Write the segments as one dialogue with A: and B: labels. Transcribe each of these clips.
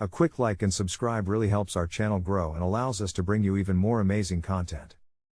A: A quick like and subscribe really helps our channel grow and allows us to bring you even more amazing content.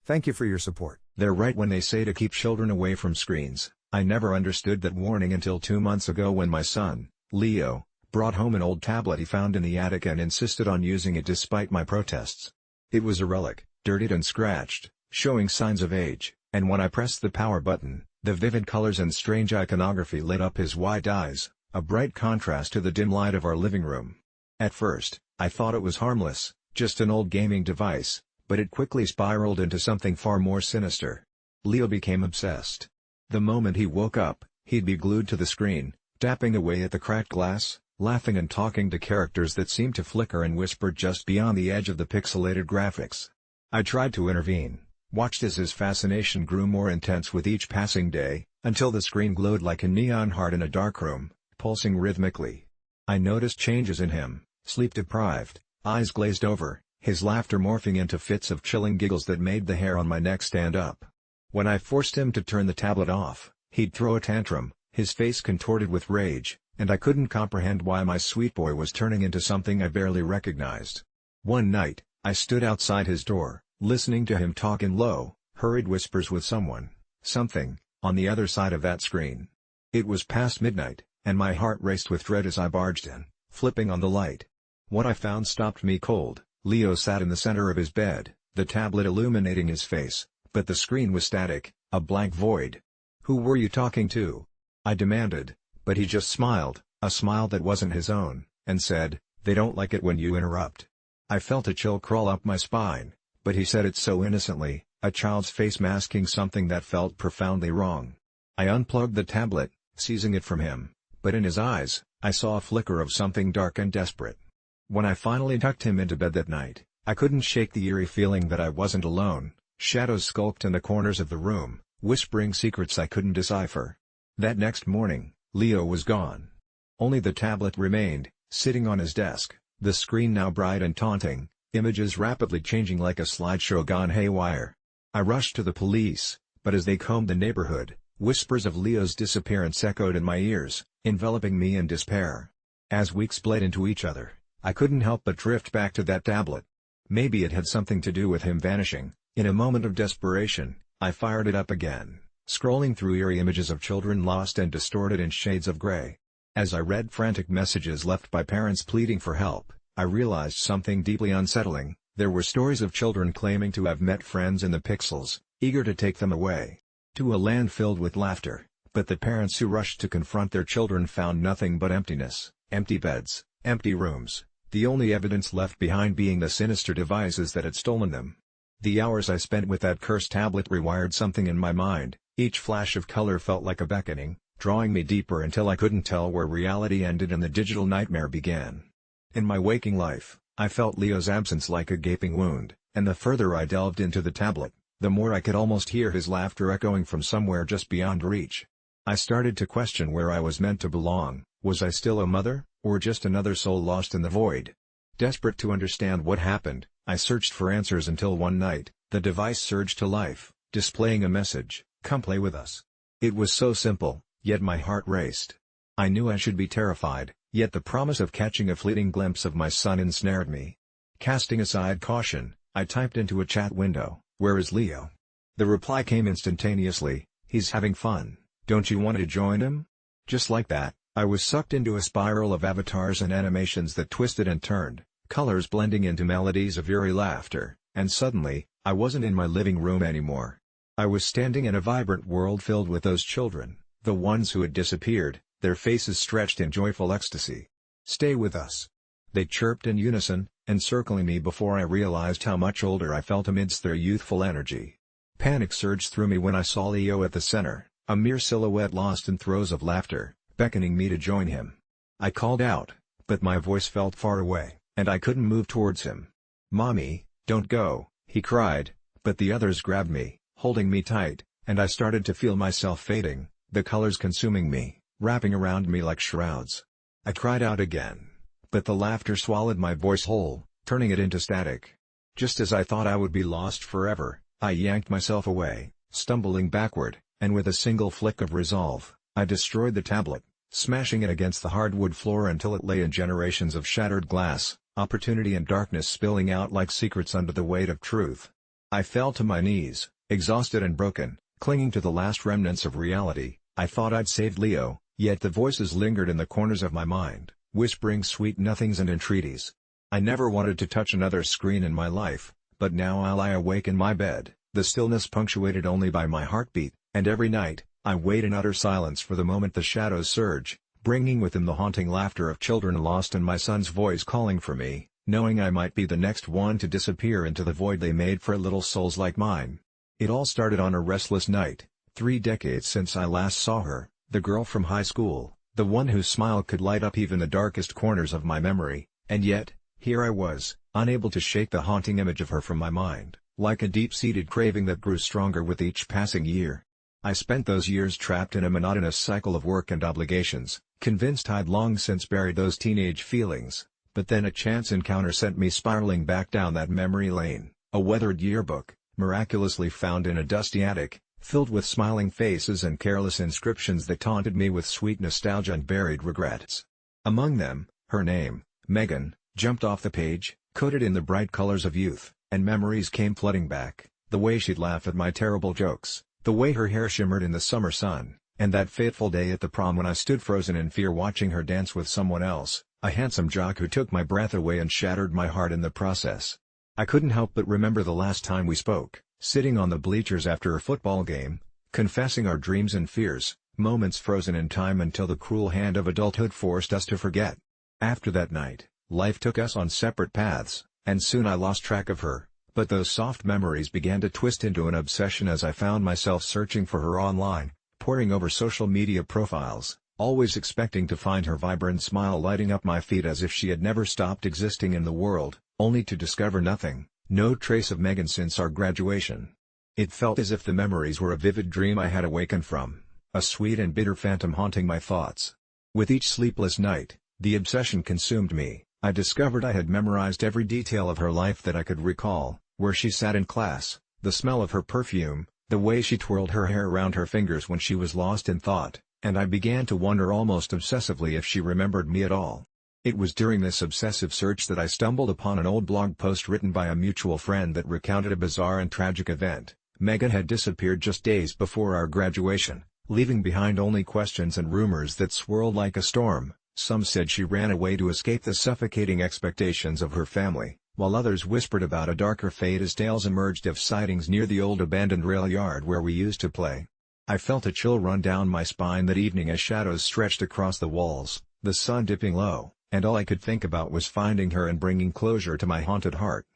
A: Thank you for your support.
B: They're right when they say to keep children away from screens. I never understood that warning until 2 months ago when my son, Leo, brought home an old tablet he found in the attic and insisted on using it despite my protests. It was a relic, dirtied and scratched, showing signs of age, and when I pressed the power button, the vivid colors and strange iconography lit up his wide eyes, a bright contrast to the dim light of our living room. At first, I thought it was harmless, just an old gaming device, but it quickly spiraled into something far more sinister. Leo became obsessed. The moment he woke up, he'd be glued to the screen, tapping away at the cracked glass, laughing and talking to characters that seemed to flicker and whisper just beyond the edge of the pixelated graphics. I tried to intervene, watched as his fascination grew more intense with each passing day, until the screen glowed like a neon heart in a dark room, pulsing rhythmically. I noticed changes in him, sleep-deprived, eyes glazed over, his laughter morphing into fits of chilling giggles that made the hair on my neck stand up. When I forced him to turn the tablet off, he'd throw a tantrum, his face contorted with rage, and I couldn't comprehend why my sweet boy was turning into something I barely recognized. One night, I stood outside his door, listening to him talk in low, hurried whispers with something, on the other side of that screen. It was past midnight, and my heart raced with dread as I barged in, flipping on the light. What I found stopped me cold. Leo sat in the center of his bed, the tablet illuminating his face, but the screen was static, a blank void. "Who were you talking to?" I demanded, but he just smiled, a smile that wasn't his own, and said, "They don't like it when you interrupt." I felt a chill crawl up my spine, but he said it so innocently, a child's face masking something that felt profoundly wrong. I unplugged the tablet, seizing it from him, but in his eyes, I saw a flicker of something dark and desperate. When I finally tucked him into bed that night, I couldn't shake the eerie feeling that I wasn't alone. Shadows skulked in the corners of the room, whispering secrets I couldn't decipher. That next morning, Leo was gone. Only the tablet remained, sitting on his desk, the screen now bright and taunting, images rapidly changing like a slideshow gone haywire. I rushed to the police, but as they combed the neighborhood, whispers of Leo's disappearance echoed in my ears, enveloping me in despair. As weeks bled into each other, I couldn't help but drift back to that tablet. Maybe it had something to do with him vanishing. In a moment of desperation, I fired it up again, scrolling through eerie images of children lost and distorted in shades of gray. As I read frantic messages left by parents pleading for help, I realized something deeply unsettling. There were stories of children claiming to have met friends in the pixels, eager to take them away to a land filled with laughter, but the parents who rushed to confront their children found nothing but emptiness, empty beds, empty rooms, the only evidence left behind being the sinister devices that had stolen them. The hours I spent with that cursed tablet rewired something in my mind. Each flash of color felt like a beckoning, drawing me deeper until I couldn't tell where reality ended and the digital nightmare began. In my waking life, I felt Leo's absence like a gaping wound, and the further I delved into the tablet, the more I could almost hear his laughter echoing from somewhere just beyond reach. I started to question where I was meant to belong. Was I still a mother, or just another soul lost in the void? Desperate to understand what happened, I searched for answers until one night, the device surged to life, displaying a message, "Come play with us." It was so simple, yet my heart raced. I knew I should be terrified, yet the promise of catching a fleeting glimpse of my son ensnared me. Casting aside caution, I typed into a chat window, "Where is Leo?" The reply came instantaneously, "He's having fun, don't you want to join him?" Just like that, I was sucked into a spiral of avatars and animations that twisted and turned, colors blending into melodies of eerie laughter, and suddenly, I wasn't in my living room anymore. I was standing in a vibrant world filled with those children, the ones who had disappeared, their faces stretched in joyful ecstasy. "Stay with us," they chirped in unison, encircling me before I realized how much older I felt amidst their youthful energy. Panic surged through me when I saw Leo at the center, a mere silhouette lost in throes of laughter, beckoning me to join him. I called out, but my voice felt far away, and I couldn't move towards him. "Mommy, don't go," he cried, but the others grabbed me, holding me tight, and I started to feel myself fading, the colors consuming me, wrapping around me like shrouds. I cried out again, but the laughter swallowed my voice whole, turning it into static. Just as I thought I would be lost forever, I yanked myself away, stumbling backward, and with a single flick of resolve, I destroyed the tablet, smashing it against the hardwood floor until it lay in generations of shattered glass, opportunity and darkness spilling out like secrets under the weight of truth. I fell to my knees, exhausted and broken, clinging to the last remnants of reality. I thought I'd saved Leo, yet the voices lingered in the corners of my mind, whispering sweet nothings and entreaties. I never wanted to touch another screen in my life, but now I lie awake in my bed, the stillness punctuated only by my heartbeat, and every night, I wait in utter silence for the moment the shadows surge, bringing with them the haunting laughter of children lost and my son's voice calling for me, knowing I might be the next one to disappear into the void they made for little souls like mine. It all started on a restless night, 3 decades since I last saw her, the girl from high school, the one whose smile could light up even the darkest corners of my memory, and yet, here I was, unable to shake the haunting image of her from my mind, like a deep-seated craving that grew stronger with each passing year. I spent those years trapped in a monotonous cycle of work and obligations, convinced I'd long since buried those teenage feelings, but then a chance encounter sent me spiraling back down that memory lane, a weathered yearbook, miraculously found in a dusty attic, filled with smiling faces and careless inscriptions that taunted me with sweet nostalgia and buried regrets. Among them, her name, Megan, jumped off the page, coated in the bright colors of youth, and memories came flooding back, the way she'd laugh at my terrible jokes, the way her hair shimmered in the summer sun, and that fateful day at the prom when I stood frozen in fear watching her dance with someone else, a handsome jock who took my breath away and shattered my heart in the process. I couldn't help but remember the last time we spoke, sitting on the bleachers after a football game, confessing our dreams and fears, moments frozen in time until the cruel hand of adulthood forced us to forget. After that night, life took us on separate paths, and soon I lost track of her, but those soft memories began to twist into an obsession as I found myself searching for her online, poring over social media profiles, always expecting to find her vibrant smile lighting up my feed as if she had never stopped existing in the world, only to discover nothing. No trace of Megan since our graduation. It felt as if the memories were a vivid dream I had awakened from, a sweet and bitter phantom haunting my thoughts. With each sleepless night, the obsession consumed me. I discovered I had memorized every detail of her life that I could recall, where she sat in class, the smell of her perfume, the way she twirled her hair around her fingers when she was lost in thought, and I began to wonder almost obsessively if she remembered me at all. It was during this obsessive search that I stumbled upon an old blog post written by a mutual friend that recounted a bizarre and tragic event. Megan had disappeared just days before our graduation, leaving behind only questions and rumors that swirled like a storm. Some said she ran away to escape the suffocating expectations of her family, while others whispered about a darker fate as tales emerged of sightings near the old abandoned rail yard where we used to play. I felt a chill run down my spine that evening as shadows stretched across the walls, the sun dipping low, and all I could think about was finding her and bringing closure to my haunted heart.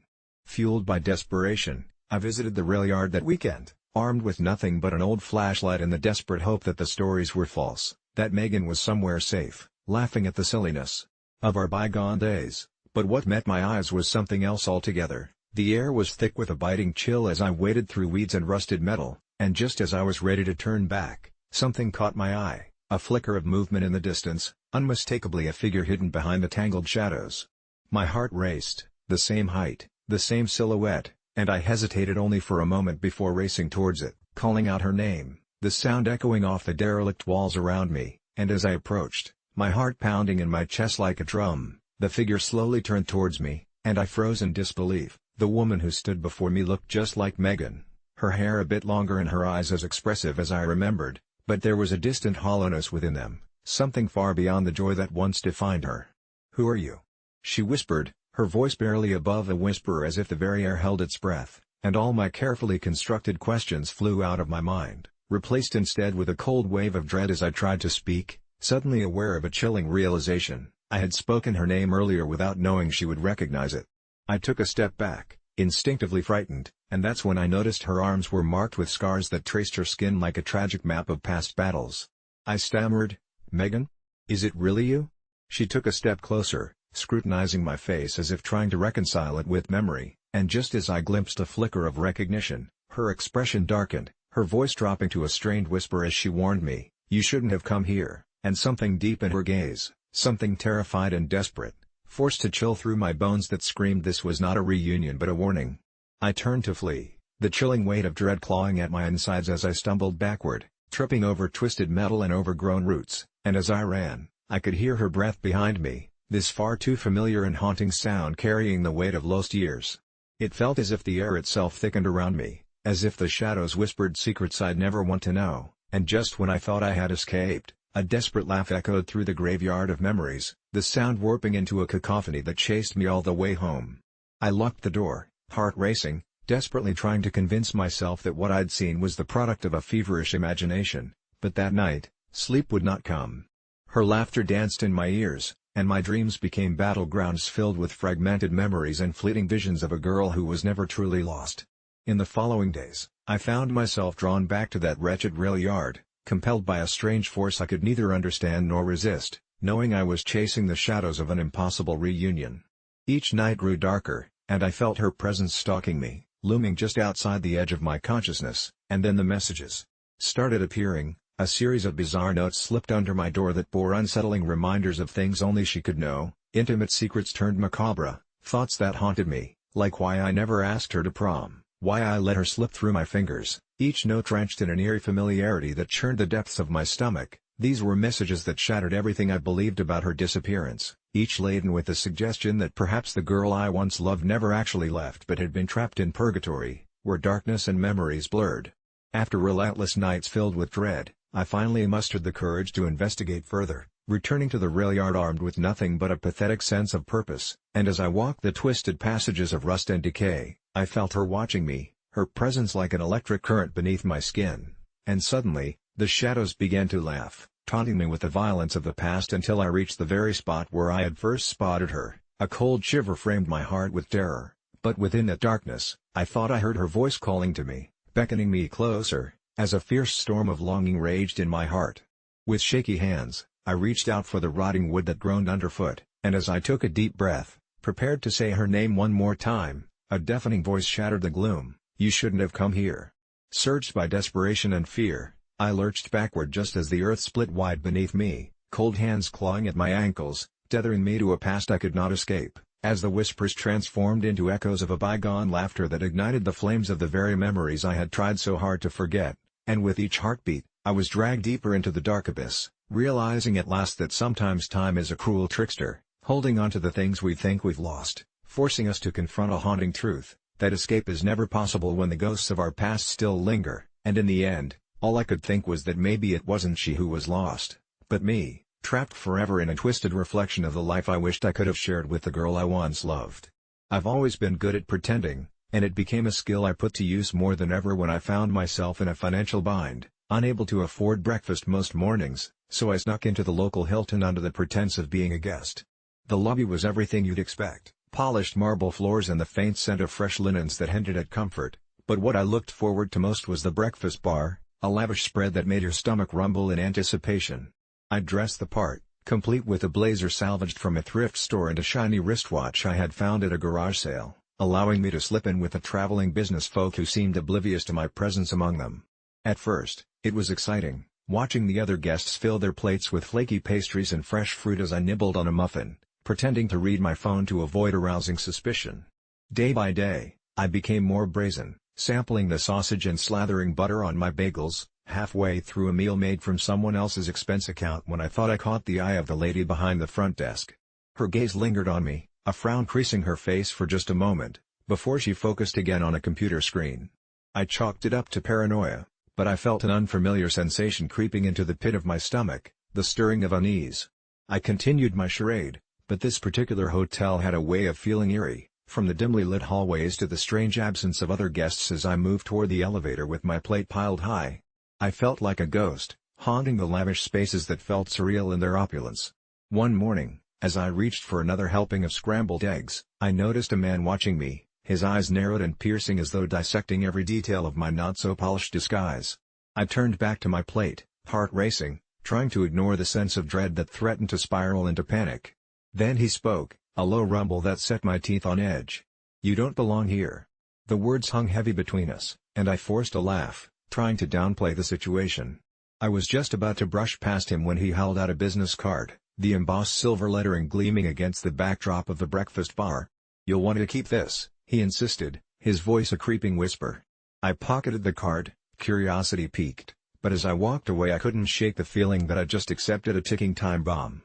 B: Fueled by desperation, I visited the rail yard that weekend, armed with nothing but an old flashlight in the desperate hope that the stories were false, that Megan was somewhere safe, laughing at the silliness of our bygone days. But what met my eyes was something else altogether. The air was thick with a biting chill as I waded through weeds and rusted metal, and just as I was ready to turn back, something caught my eye, a flicker of movement in the distance, unmistakably a figure hidden behind the tangled shadows. My heart raced, the same height, the same silhouette, and I hesitated only for a moment before racing towards it, calling out her name, the sound echoing off the derelict walls around me, and as I approached, my heart pounding in my chest like a drum, the figure slowly turned towards me, and I froze in disbelief. The woman who stood before me looked just like Megan, her hair a bit longer and her eyes as expressive as I remembered, but there was a distant hollowness within them. Something far beyond the joy that once defined her. "Who are you?" she whispered, her voice barely above a whisper as if the very air held its breath, and all my carefully constructed questions flew out of my mind, replaced instead with a cold wave of dread as I tried to speak, suddenly aware of a chilling realization. I had spoken her name earlier without knowing she would recognize it. I took a step back, instinctively frightened, and that's when I noticed her arms were marked with scars that traced her skin like a tragic map of past battles. I stammered, "Megan? Is it really you?" She took a step closer, scrutinizing my face as if trying to reconcile it with memory, and just as I glimpsed a flicker of recognition, her expression darkened, her voice dropping to a strained whisper as she warned me, "You shouldn't have come here," and something deep in her gaze, something terrified and desperate, forced to chill through my bones that screamed this was not a reunion but a warning. I turned to flee, the chilling weight of dread clawing at my insides as I stumbled backward, tripping over twisted metal and overgrown roots, and as I ran, I could hear her breath behind me, this far too familiar and haunting sound carrying the weight of lost years. It felt as if the air itself thickened around me, as if the shadows whispered secrets I'd never want to know, and just when I thought I had escaped, a desperate laugh echoed through the graveyard of memories, the sound warping into a cacophony that chased me all the way home. I locked the door, heart racing, desperately trying to convince myself that what I'd seen was the product of a feverish imagination, but that night, sleep would not come. Her laughter danced in my ears, and my dreams became battlegrounds filled with fragmented memories and fleeting visions of a girl who was never truly lost. In the following days, I found myself drawn back to that wretched rail yard, compelled by a strange force I could neither understand nor resist, knowing I was chasing the shadows of an impossible reunion. Each night grew darker, and I felt her presence stalking me, looming just outside the edge of my consciousness, and then the messages started appearing, a series of bizarre notes slipped under my door that bore unsettling reminders of things only she could know, intimate secrets turned macabre, thoughts that haunted me, like why I never asked her to prom, why I let her slip through my fingers, each note drenched in an eerie familiarity that churned the depths of my stomach. These were messages that shattered everything I believed about her disappearance, each laden with the suggestion that perhaps the girl I once loved never actually left but had been trapped in purgatory, where darkness and memories blurred. After relentless nights filled with dread, I finally mustered the courage to investigate further, returning to the rail yard armed with nothing but a pathetic sense of purpose, and as I walked the twisted passages of rust and decay, I felt her watching me, her presence like an electric current beneath my skin. And suddenly, the shadows began to laugh, taunting me with the violence of the past until I reached the very spot where I had first spotted her. A cold shiver framed my heart with terror, but within that darkness, I thought I heard her voice calling to me, beckoning me closer, as a fierce storm of longing raged in my heart. With shaky hands, I reached out for the rotting wood that groaned underfoot, and as I took a deep breath, prepared to say her name one more time, a deafening voice shattered the gloom. "You shouldn't have come here." Surged by desperation and fear, I lurched backward just as the earth split wide beneath me, cold hands clawing at my ankles, tethering me to a past I could not escape, as the whispers transformed into echoes of a bygone laughter that ignited the flames of the very memories I had tried so hard to forget, and with each heartbeat, I was dragged deeper into the dark abyss, realizing at last that sometimes time is a cruel trickster, holding on to the things we think we've lost, forcing us to confront a haunting truth, that escape is never possible when the ghosts of our past still linger, and in the end, all I could think was that maybe it wasn't she who was lost, but me, trapped forever in a twisted reflection of the life I wished I could have shared with the girl I once loved. I've always been good at pretending, and it became a skill I put to use more than ever when I found myself in a financial bind, unable to afford breakfast most mornings, so I snuck into the local Hilton under the pretense of being a guest. The lobby was everything you'd expect. Polished marble floors and the faint scent of fresh linens that hinted at comfort, but what I looked forward to most was the breakfast bar, a lavish spread that made your stomach rumble in anticipation. I dressed the part, complete with a blazer salvaged from a thrift store and a shiny wristwatch I had found at a garage sale, allowing me to slip in with the traveling business folk who seemed oblivious to my presence among them. At first, it was exciting, watching the other guests fill their plates with flaky pastries and fresh fruit as I nibbled on a muffin, pretending to read my phone to avoid arousing suspicion. Day by day, I became more brazen, sampling the sausage and slathering butter on my bagels, halfway through a meal made from someone else's expense account when I thought I caught the eye of the lady behind the front desk. Her gaze lingered on me, a frown creasing her face for just a moment, before she focused again on a computer screen. I chalked it up to paranoia, but I felt an unfamiliar sensation creeping into the pit of my stomach, the stirring of unease. I continued my charade, but this particular hotel had a way of feeling eerie, from the dimly lit hallways to the strange absence of other guests as I moved toward the elevator with my plate piled high. I felt like a ghost, haunting the lavish spaces that felt surreal in their opulence. One morning, as I reached for another helping of scrambled eggs, I noticed a man watching me, his eyes narrowed and piercing as though dissecting every detail of my not-so-polished disguise. I turned back to my plate, heart racing, trying to ignore the sense of dread that threatened to spiral into panic. Then he spoke, a low rumble that set my teeth on edge. "You don't belong here." The words hung heavy between us, and I forced a laugh, trying to downplay the situation. I was just about to brush past him when he held out a business card, the embossed silver lettering gleaming against the backdrop of the breakfast bar. "You'll want to keep this," he insisted, his voice a creeping whisper. I pocketed the card, curiosity piqued, but as I walked away I couldn't shake the feeling that I just accepted a ticking time bomb.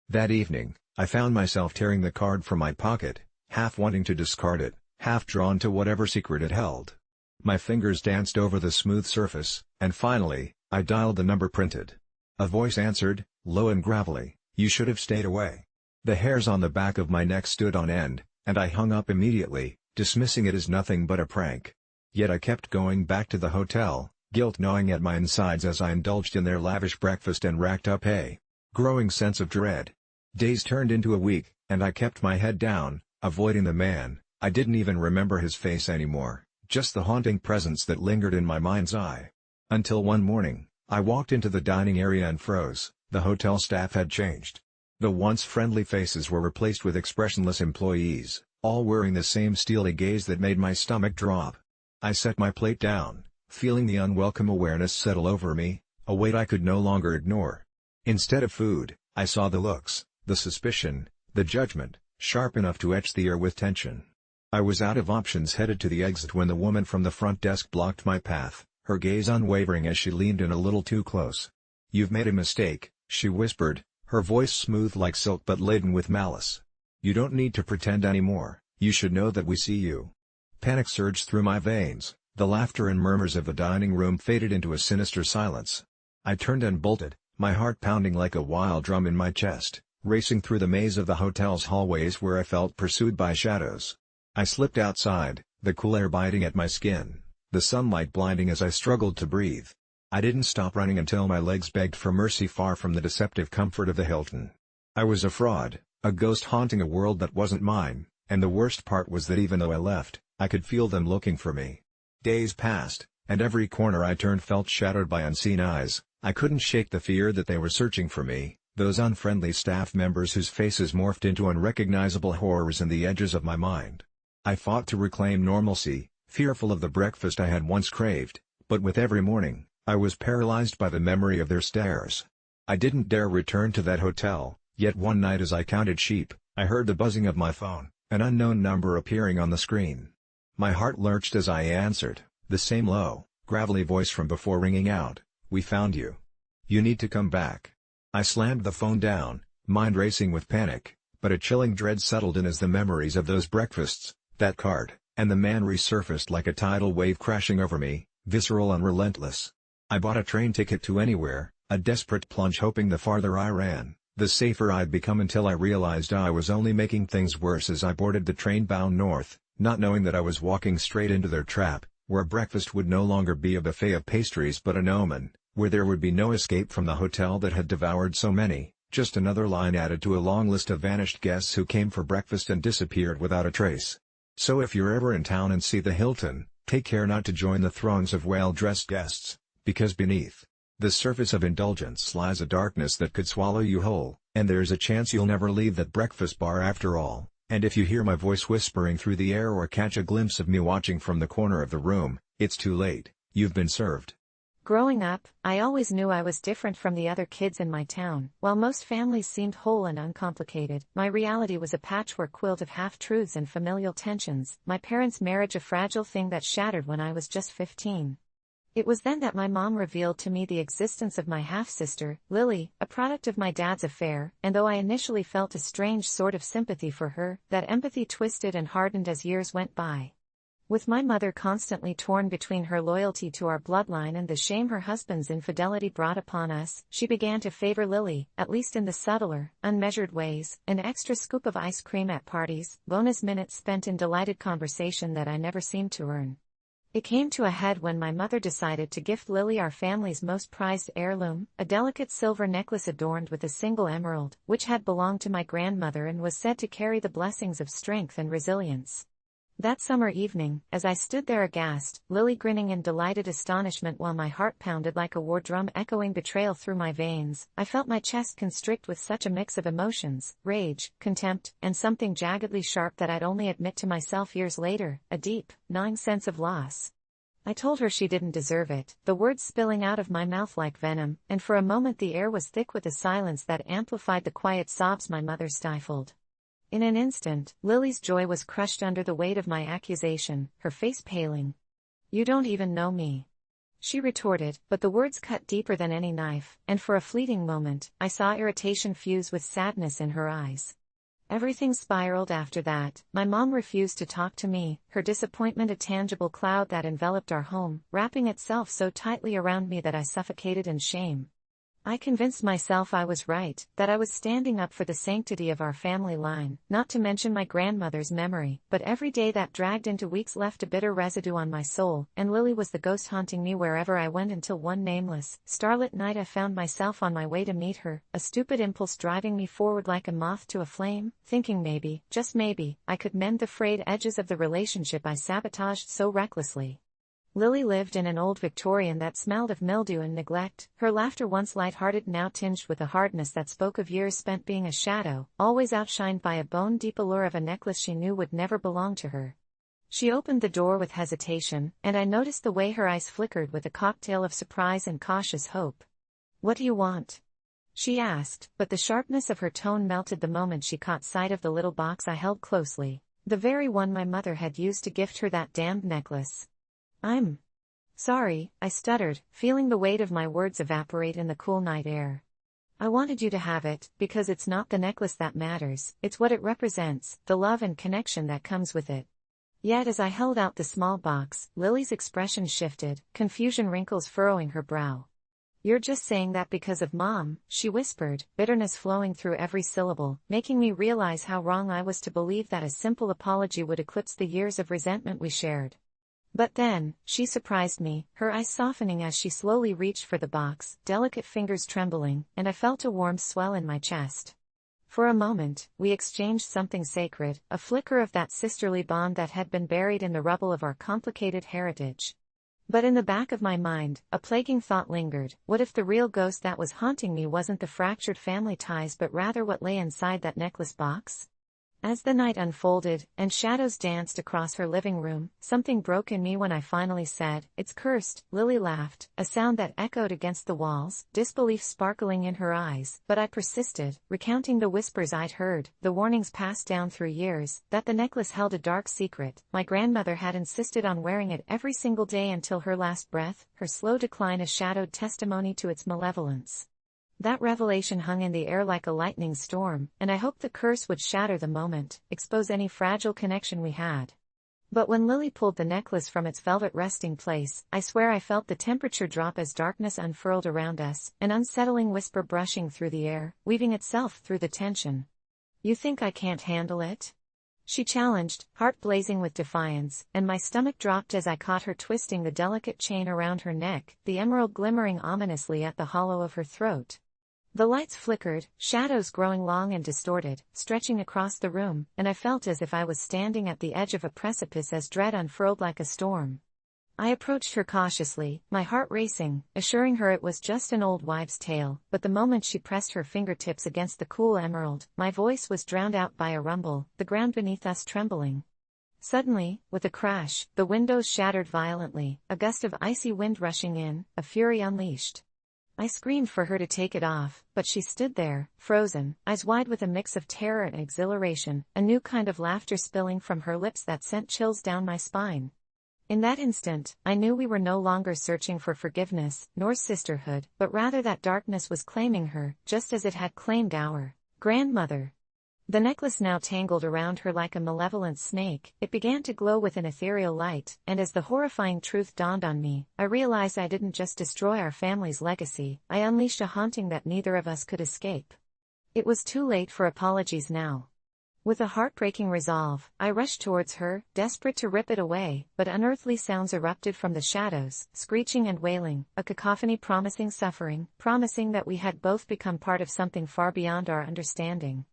B: That evening, I found myself tearing the card from my pocket, half wanting to discard it, half drawn to whatever secret it held. My fingers danced over the smooth surface, and finally, I dialed the number printed. A voice answered, low and gravelly, "You should have stayed away." The hairs on the back of my neck stood on end, and I hung up immediately, dismissing it as nothing but a prank. Yet I kept going back to the hotel, guilt gnawing at my insides as I indulged in their lavish breakfast and racked up a growing sense of dread. Days turned into a week, and I kept my head down, avoiding the man. I didn't even remember his face anymore, just the haunting presence that lingered in my mind's eye. Until one morning, I walked into the dining area and froze. The hotel staff had changed. The once friendly faces were replaced with expressionless employees, all wearing the same steely gaze that made my stomach drop. I set my plate down, feeling the unwelcome awareness settle over me, a weight I could no longer ignore. Instead of food, I saw the looks, the suspicion, the judgment, sharp enough to etch the air with tension. I was out of options, headed to the exit, when the woman from the front desk blocked my path, her gaze unwavering as she leaned in a little too close. "You've made a mistake," she whispered, her voice smooth like silk but laden with malice. "You don't need to pretend anymore, you should know that we see you." Panic surged through my veins, the laughter and murmurs of the dining room faded into a sinister silence. I turned and bolted, my heart pounding like a wild drum in my chest, racing through the maze of the hotel's hallways where I felt pursued by shadows. I slipped outside, the cool air biting at my skin, the sunlight blinding as I struggled to breathe. I didn't stop running until my legs begged for mercy, far from the deceptive comfort of the Hilton. I was a fraud, a ghost haunting a world that wasn't mine, and the worst part was that even though I left, I could feel them looking for me. Days passed, and every corner I turned felt shadowed by unseen eyes. I couldn't shake the fear that they were searching for me, those unfriendly staff members whose faces morphed into unrecognizable horrors in the edges of my mind. I fought to reclaim normalcy, fearful of the breakfast I had once craved, but with every morning, I was paralyzed by the memory of their stares. I didn't dare return to that hotel, yet one night as I counted sheep, I heard the buzzing of my phone, an unknown number appearing on the screen. My heart lurched as I answered, the same low, gravelly voice from before ringing out, "We found you. You need to come back." I slammed the phone down, mind racing with panic, but a chilling dread settled in as the memories of those breakfasts, that card, and the man resurfaced like a tidal wave crashing over me, visceral and relentless. I bought a train ticket to anywhere, a desperate plunge, hoping the farther I ran, the safer I'd become, until I realized I was only making things worse as I boarded the train bound north, not knowing that I was walking straight into their trap, where breakfast would no longer be a buffet of pastries but an omen, where there would be no escape from the hotel that had devoured so many, just another line added to a long list of vanished guests who came for breakfast and disappeared without a trace. So if you're ever in town and see the Hilton, take care not to join the throngs of well-dressed guests, because beneath the surface of indulgence lies a darkness that could swallow you whole, and there's a chance you'll never leave that breakfast bar after all. And if you hear my voice whispering through the air or catch a glimpse of me watching from the corner of the room, it's too late, you've been served.
C: Growing up, I always knew I was different from the other kids in my town. While most families seemed whole and uncomplicated, my reality was a patchwork quilt of half-truths and familial tensions, my parents' marriage a fragile thing that shattered when I was just 15. It was then that my mom revealed to me the existence of my half-sister, Lily, a product of my dad's affair, and though I initially felt a strange sort of sympathy for her, that empathy twisted and hardened as years went by. With my mother constantly torn between her loyalty to our bloodline and the shame her husband's infidelity brought upon us, she began to favor Lily, at least in the subtler, unmeasured ways, an extra scoop of ice cream at parties, bonus minutes spent in delighted conversation that I never seemed to earn. It came to a head when my mother decided to gift Lily our family's most prized heirloom, a delicate silver necklace adorned with a single emerald, which had belonged to my grandmother and was said to carry the blessings of strength and resilience. That summer evening, as I stood there aghast, Lily grinning in delighted astonishment while my heart pounded like a war drum echoing betrayal through my veins, I felt my chest constrict with such a mix of emotions, rage, contempt, and something jaggedly sharp that I'd only admit to myself years later, a deep, gnawing sense of loss. I told her she didn't deserve it, the words spilling out of my mouth like venom, and for a moment the air was thick with a silence that amplified the quiet sobs my mother stifled. In an instant, Lily's joy was crushed under the weight of my accusation, her face paling. "You don't even know me," she retorted, but the words cut deeper than any knife, and for a fleeting moment, I saw irritation fuse with sadness in her eyes. Everything spiraled after that. My mom refused to talk to me, her disappointment a tangible cloud that enveloped our home, wrapping itself so tightly around me that I suffocated in shame. I convinced myself I was right, that I was standing up for the sanctity of our family line, not to mention my grandmother's memory, but every day that dragged into weeks left a bitter residue on my soul, and Lily was the ghost haunting me wherever I went until one nameless, starlit night I found myself on my way to meet her, a stupid impulse driving me forward like a moth to a flame, thinking maybe, just maybe, I could mend the frayed edges of the relationship I sabotaged so recklessly. Lily lived in an old Victorian that smelled of mildew and neglect, her laughter once light-hearted now tinged with a hardness that spoke of years spent being a shadow, always outshined by a bone-deep allure of a necklace she knew would never belong to her. She opened the door with hesitation, and I noticed the way her eyes flickered with a cocktail of surprise and cautious hope. "What do you want?" she asked, but the sharpness of her tone melted the moment she caught sight of the little box I held closely, the very one my mother had used to gift her that damned necklace. "I'm sorry," I stuttered, feeling the weight of my words evaporate in the cool night air. "I wanted you to have it, because it's not the necklace that matters, it's what it represents, the love and connection that comes with it." Yet as I held out the small box, Lily's expression shifted, confusion wrinkles furrowing her brow. "You're just saying that because of Mom," she whispered, bitterness flowing through every syllable, making me realize how wrong I was to believe that a simple apology would eclipse the years of resentment we shared. But then, she surprised me, her eyes softening as she slowly reached for the box, delicate fingers trembling, and I felt a warm swell in my chest. For a moment, we exchanged something sacred, a flicker of that sisterly bond that had been buried in the rubble of our complicated heritage. But in the back of my mind, a plaguing thought lingered: what if the real ghost that was haunting me wasn't the fractured family ties but rather what lay inside that necklace box? As the night unfolded, and shadows danced across her living room, something broke in me when I finally said, "It's cursed." Lily laughed, a sound that echoed against the walls, disbelief sparkling in her eyes, but I persisted, recounting the whispers I'd heard, the warnings passed down through years, that the necklace held a dark secret. My grandmother had insisted on wearing it every single day until her last breath, her slow decline a shadowed testimony to its malevolence. That revelation hung in the air like a lightning storm, and I hoped the curse would shatter the moment, expose any fragile connection we had. But when Lily pulled the necklace from its velvet resting place, I swear I felt the temperature drop as darkness unfurled around us, an unsettling whisper brushing through the air, weaving itself through the tension. "You think I can't handle it?" she challenged, heart blazing with defiance, and my stomach dropped as I caught her twisting the delicate chain around her neck, the emerald glimmering ominously at the hollow of her throat. The lights flickered, shadows growing long and distorted, stretching across the room, and I felt as if I was standing at the edge of a precipice as dread unfurled like a storm. I approached her cautiously, my heart racing, assuring her it was just an old wives' tale, but the moment she pressed her fingertips against the cool emerald, my voice was drowned out by a rumble, the ground beneath us trembling. Suddenly, with a crash, the windows shattered violently, a gust of icy wind rushing in, a fury unleashed. I screamed for her to take it off, but she stood there, frozen, eyes wide with a mix of terror and exhilaration, a new kind of laughter spilling from her lips that sent chills down my spine. In that instant, I knew we were no longer searching for forgiveness, nor sisterhood, but rather that darkness was claiming her, just as it had claimed our grandmother. The necklace now tangled around her like a malevolent snake, it began to glow with an ethereal light, and as the horrifying truth dawned on me, I realized I didn't just destroy our family's legacy, I unleashed a haunting that neither of us could escape. It was too late for apologies now. With a heartbreaking resolve, I rushed towards her, desperate to rip it away, but unearthly sounds erupted from the shadows, screeching and wailing, a cacophony promising suffering, promising that we had both become part of something far beyond our understanding.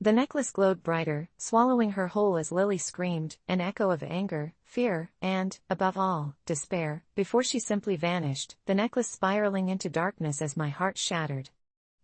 C: The necklace glowed brighter, swallowing her whole as Lily screamed, an echo of anger, fear, and, above all, despair, before she simply vanished, the necklace spiraling into darkness as my heart shattered.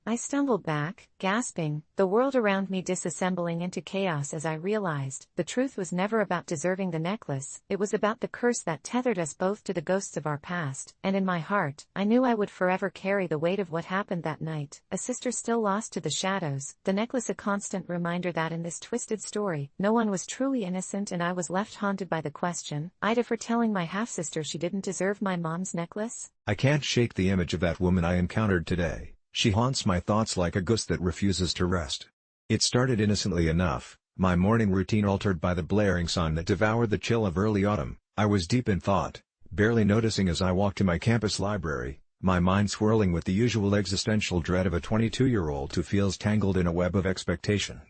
C: I stumbled back, gasping, the world around me disassembling into chaos as I realized the truth was never about deserving the necklace, it was about the curse that tethered us both to the ghosts of our past, and in my heart, I knew I would forever carry the weight of what happened that night, a sister still lost to the shadows, the necklace a constant reminder that in this twisted story, no one was truly innocent and I was left haunted by the question, AITA for telling my half-sister she didn't deserve my mom's necklace?
B: I can't shake the image of that woman I encountered today. She haunts my thoughts like a ghost that refuses to rest. It started innocently enough, my morning routine altered by the blaring sun that devoured the chill of early autumn. I was deep in thought, barely noticing as I walked to my campus library, my mind swirling with the usual existential dread of a 22-year-old who feels tangled in a web of expectation.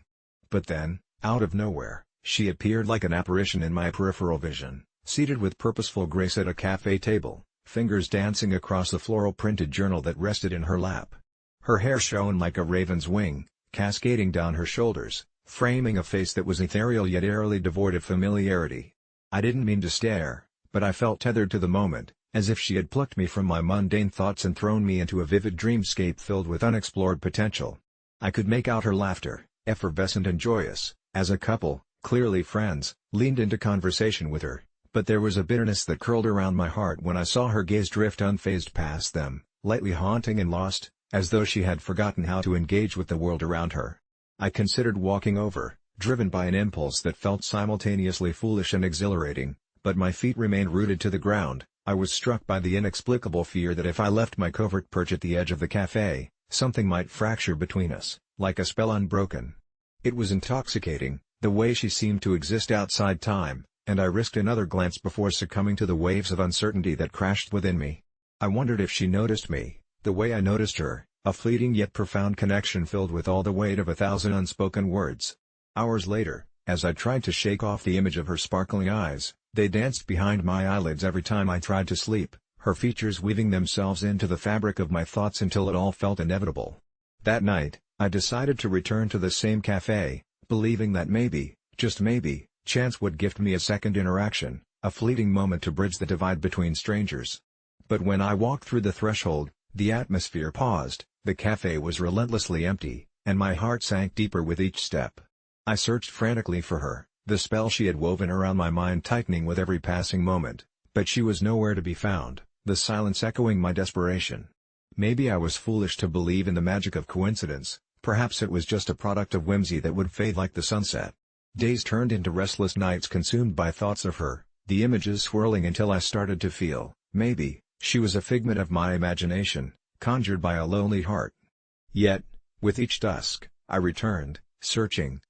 B: But then, out of nowhere, she appeared like an apparition in my peripheral vision, seated with purposeful grace at a cafe table, fingers dancing across the floral printed journal that rested in her lap. Her hair shone like a raven's wing, cascading down her shoulders, framing a face that was ethereal yet eerily devoid of familiarity. I didn't mean to stare, but I felt tethered to the moment, as if she had plucked me from my mundane thoughts and thrown me into a vivid dreamscape filled with unexplored potential. I could make out her laughter, effervescent and joyous, as a couple, clearly friends, leaned into conversation with her, but there was a bitterness that curled around my heart when I saw her gaze drift unfazed past them, lightly haunting and lost, as though she had forgotten how to engage with the world around her. I considered walking over, driven by an impulse that felt simultaneously foolish and exhilarating, but my feet remained rooted to the ground. I was struck by the inexplicable fear that if I left my covert perch at the edge of the cafe, something might fracture between us, like a spell unbroken. It was intoxicating, the way she seemed to exist outside time, and I risked another glance before succumbing to the waves of uncertainty that crashed within me. I wondered if she noticed me, the way I noticed her, a fleeting yet profound connection filled with all the weight of 1,000 unspoken words. Hours later, as I tried to shake off the image of her sparkling eyes, they danced behind my eyelids every time I tried to sleep, her features weaving themselves into the fabric of my thoughts until it all felt inevitable. That night, I decided to return to the same cafe, believing that maybe, just maybe, chance would gift me a second interaction, a fleeting moment to bridge the divide between strangers. But when I walked through the threshold, the atmosphere paused, the cafe was relentlessly empty, and my heart sank deeper with each step. I searched frantically for her, the spell she had woven around my mind tightening with every passing moment, but she was nowhere to be found, the silence echoing my desperation. Maybe I was foolish to believe in the magic of coincidence, perhaps it was just a product of whimsy that would fade like the sunset. Days turned into restless nights consumed by thoughts of her, the images swirling until I started to feel, maybe, she was a figment of my imagination, conjured by a lonely heart. Yet, with each dusk, I returned, searching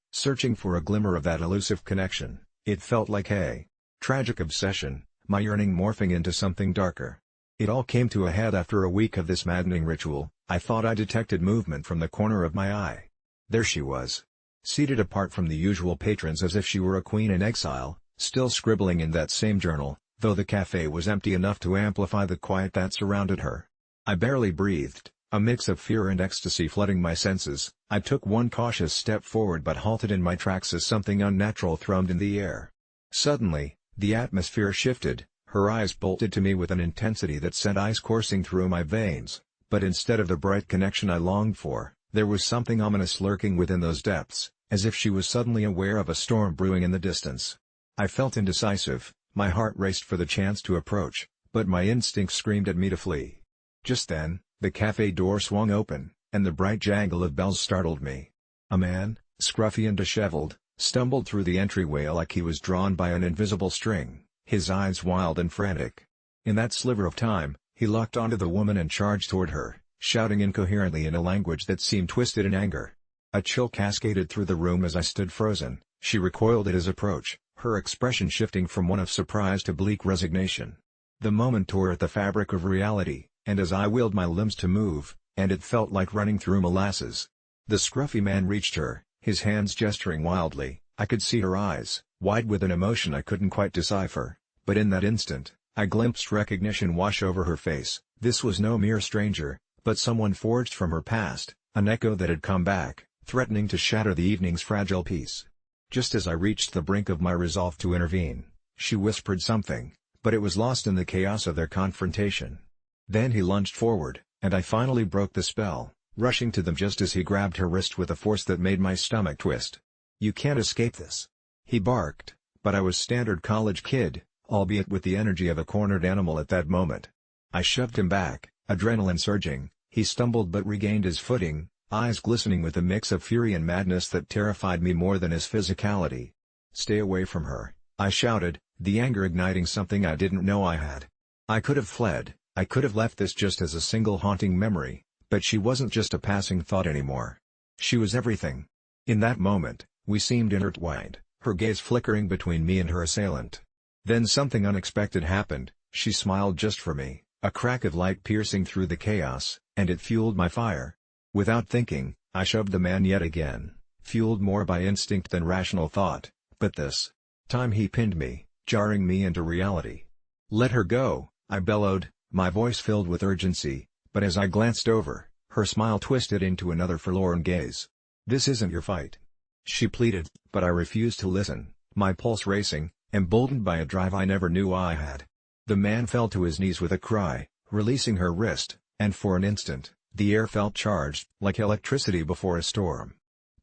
B: for a glimmer of that elusive connection. It felt like a tragic obsession, my yearning morphing into something darker. It all came to a head after a week of this maddening ritual. I thought I detected movement from the corner of my eye. There she was, seated apart from the usual patrons as if she were a queen in exile, still scribbling in that same journal, though the cafe was empty enough to amplify the quiet that surrounded her. I barely breathed, a mix of fear and ecstasy flooding my senses. I took one cautious step forward but halted in my tracks as something unnatural thrummed in the air. Suddenly, the atmosphere shifted, her eyes bolted to me with an intensity that sent ice coursing through my veins, but instead of the bright connection I longed for, there was something ominous lurking within those depths, as if she was suddenly aware of a storm brewing in the distance. I felt indecisive, my heart raced for the chance to approach, but my instinct screamed at me to flee. Just then, the cafe door swung open, and the bright jangle of bells startled me. A man, scruffy and disheveled, stumbled through the entryway like he was drawn by an invisible string, his eyes wild and frantic. In that sliver of time, he locked onto the woman and charged toward her, shouting incoherently in a language that seemed twisted in anger. A chill cascaded through the room as I stood frozen. She recoiled at his approach, her expression shifting from one of surprise to bleak resignation. The moment tore at the fabric of reality, and as I willed my limbs to move, and it felt like running through molasses. The scruffy man reached her, his hands gesturing wildly. I could see her eyes, wide with an emotion I couldn't quite decipher, but in that instant, I glimpsed recognition wash over her face. This was no mere stranger, but someone forged from her past, an echo that had come back, threatening to shatter the evening's fragile peace. Just as I reached the brink of my resolve to intervene, she whispered something, but it was lost in the chaos of their confrontation. Then he lunged forward, and I finally broke the spell, rushing to them just as he grabbed her wrist with a force that made my stomach twist. "You can't escape this!" he barked, but I was standard college kid, albeit with the energy of a cornered animal at that moment. I shoved him back, adrenaline surging. He stumbled but regained his footing, eyes glistening with a mix of fury and madness that terrified me more than his physicality. "Stay away from her," I shouted, the anger igniting something I didn't know I had. I could have fled, I could have left this just as a single haunting memory, but she wasn't just a passing thought anymore. She was everything. In that moment, we seemed intertwined, her gaze flickering between me and her assailant. Then something unexpected happened. She smiled just for me, a crack of light piercing through the chaos, and it fueled my fire. Without thinking, I shoved the man yet again, fueled more by instinct than rational thought, but this time he pinned me, jarring me into reality. "Let her go," I bellowed, my voice filled with urgency, but as I glanced over, her smile twisted into another forlorn gaze. "This isn't your fight," she pleaded, but I refused to listen, my pulse racing, emboldened by a drive I never knew I had. The man fell to his knees with a cry, releasing her wrist, and for an instant, the air felt charged, like electricity before a storm.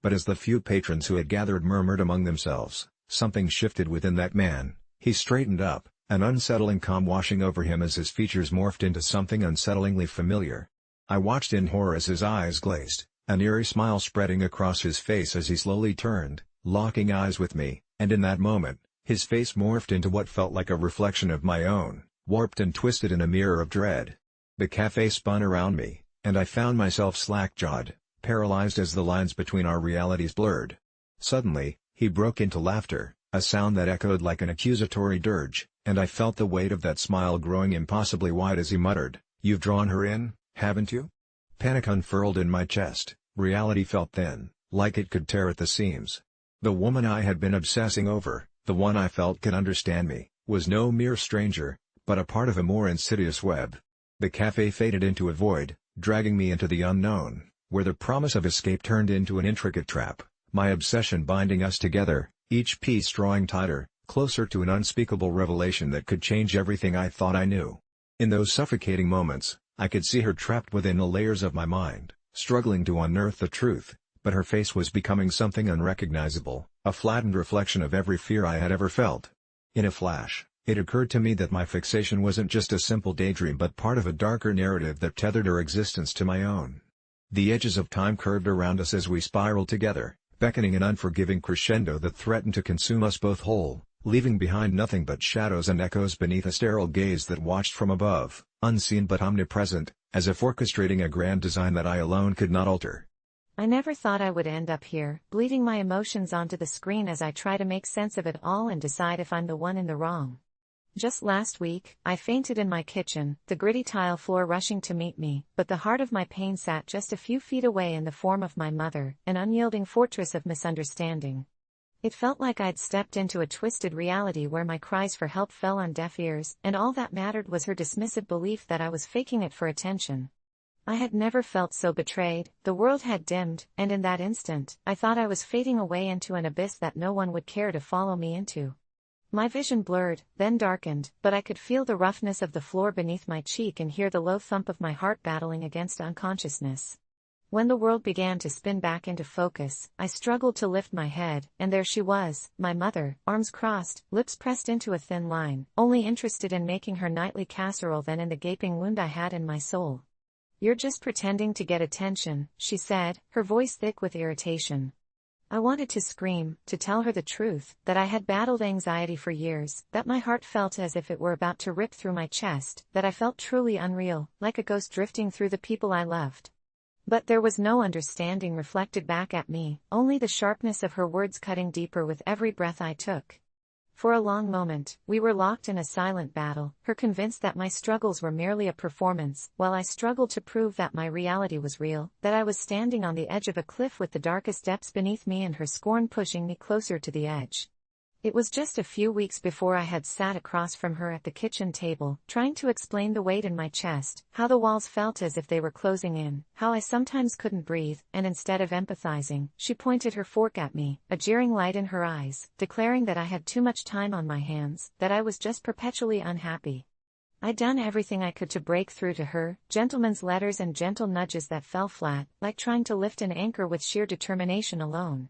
B: But as the few patrons who had gathered murmured among themselves, something shifted within that man. He straightened up, an unsettling calm washing over him as his features morphed into something unsettlingly familiar. I watched in horror as his eyes glazed, an eerie smile spreading across his face as he slowly turned, locking eyes with me, and in that moment, his face morphed into what felt like a reflection of my own, warped and twisted in a mirror of dread. The cafe spun around me, and I found myself slack-jawed, paralyzed as the lines between our realities blurred. Suddenly, he broke into laughter, a sound that echoed like an accusatory dirge, and I felt the weight of that smile growing impossibly wide as he muttered, "You've drawn her in, haven't you?" Panic unfurled in my chest, reality felt thin, like it could tear at the seams. The woman I had been obsessing over, the one I felt could understand me, was no mere stranger, but a part of a more insidious web. The cafe faded into a void, dragging me into the unknown, where the promise of escape turned into an intricate trap, my obsession binding us together, each piece drawing tighter, closer to an unspeakable revelation that could change everything I thought I knew. In those suffocating moments, I could see her trapped within the layers of my mind, struggling to unearth the truth, but her face was becoming something unrecognizable, a flattened reflection of every fear I had ever felt. In a flash, it occurred to me that my fixation wasn't just a simple daydream but part of a darker narrative that tethered her existence to my own. The edges of time curved around us as we spiraled together, beckoning an unforgiving crescendo that threatened to consume us both whole, leaving behind nothing but shadows and echoes beneath a sterile gaze that watched from above, unseen but omnipresent, as if orchestrating a grand design that I alone could not alter.
C: I never thought I would end up here, bleeding my emotions onto the screen as I try to make sense of it all and decide if I'm the one in the wrong. Just last week, I fainted in my kitchen, the gritty tile floor rushing to meet me, but the heart of my pain sat just a few feet away in the form of my mother, an unyielding fortress of misunderstanding. It felt like I'd stepped into a twisted reality where my cries for help fell on deaf ears, and all that mattered was her dismissive belief that I was faking it for attention. I had never felt so betrayed. The world had dimmed, and in that instant, I thought I was fading away into an abyss that no one would care to follow me into. My vision blurred, then darkened, but I could feel the roughness of the floor beneath my cheek and hear the low thump of my heart battling against unconsciousness. When the world began to spin back into focus, I struggled to lift my head, and there she was, my mother, arms crossed, lips pressed into a thin line, only interested in making her nightly casserole than in the gaping wound I had in my soul. "You're just pretending to get attention," she said, her voice thick with irritation. I wanted to scream, to tell her the truth, that I had battled anxiety for years, that my heart felt as if it were about to rip through my chest, that I felt truly unreal, like a ghost drifting through the people I loved. But there was no understanding reflected back at me, only the sharpness of her words cutting deeper with every breath I took. For a long moment, we were locked in a silent battle, her convinced that my struggles were merely a performance, while I struggled to prove that my reality was real, that I was standing on the edge of a cliff with the darkest depths beneath me and her scorn pushing me closer to the edge. It was just a few weeks before I had sat across from her at the kitchen table, trying to explain the weight in my chest, how the walls felt as if they were closing in, how I sometimes couldn't breathe, and instead of empathizing, she pointed her fork at me, a jeering light in her eyes, declaring that I had too much time on my hands, that I was just perpetually unhappy. I'd done everything I could to break through to her, gentlemen's letters and gentle nudges that fell flat, like trying to lift an anchor with sheer determination alone.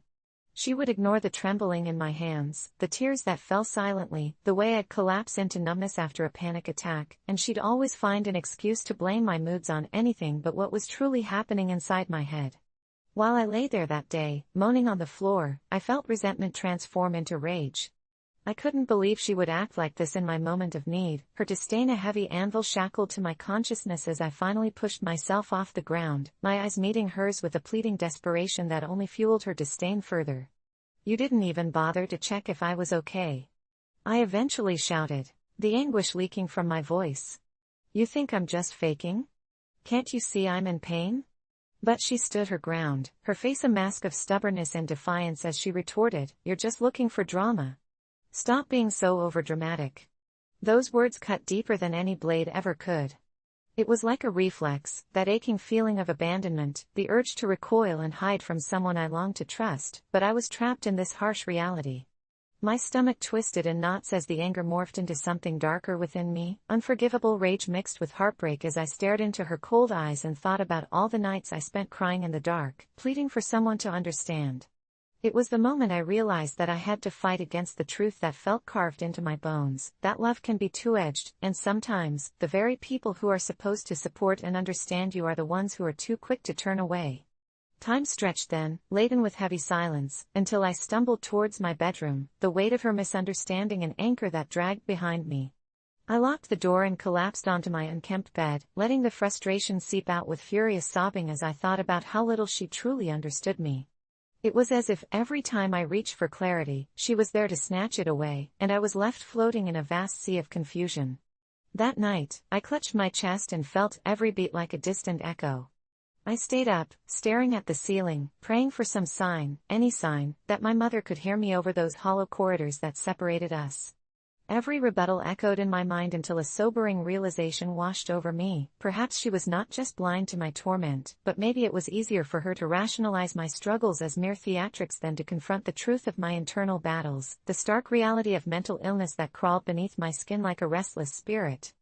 C: She would ignore the trembling in my hands, the tears that fell silently, the way I'd collapse into numbness after a panic attack, and she'd always find an excuse to blame my moods on anything but what was truly happening inside my head. While I lay there that day, moaning on the floor, I felt resentment transform into rage. I couldn't believe she would act like this in my moment of need, her disdain a heavy anvil shackled to my consciousness as I finally pushed myself off the ground, my eyes meeting hers with a pleading desperation that only fueled her disdain further. "You didn't even bother to check if I was okay," I eventually shouted, the anguish leaking from my voice. "You think I'm just faking? Can't you see I'm in pain?" But she stood her ground, her face a mask of stubbornness and defiance as she retorted, "You're just looking for drama. Stop being so overdramatic." Those words cut deeper than any blade ever could. It was like a reflex, that aching feeling of abandonment, the urge to recoil and hide from someone I longed to trust, but I was trapped in this harsh reality. My stomach twisted in knots as the anger morphed into something darker within me, unforgivable rage mixed with heartbreak as I stared into her cold eyes and thought about all the nights I spent crying in the dark, pleading for someone to understand. It was the moment I realized that I had to fight against the truth that felt carved into my bones, that love can be two-edged, and sometimes, the very people who are supposed to support and understand you are the ones who are too quick to turn away. Time stretched then, laden with heavy silence, until I stumbled towards my bedroom, the weight of her misunderstanding an anchor that dragged behind me. I locked the door and collapsed onto my unkempt bed, letting the frustration seep out with furious sobbing as I thought about how little she truly understood me. It was as if every time I reached for clarity, she was there to snatch it away, and I was left floating in a vast sea of confusion. That night, I clutched my chest and felt every beat like a distant echo. I stayed up, staring at the ceiling, praying for some sign, any sign, that my mother could hear me over those hollow corridors that separated us. Every rebuttal echoed in my mind until a sobering realization washed over me. Perhaps she was not just blind to my torment, but maybe it was easier for her to rationalize my struggles as mere theatrics than to confront the truth of my internal battles, the stark reality of mental illness that crawled beneath my skin like a restless spirit.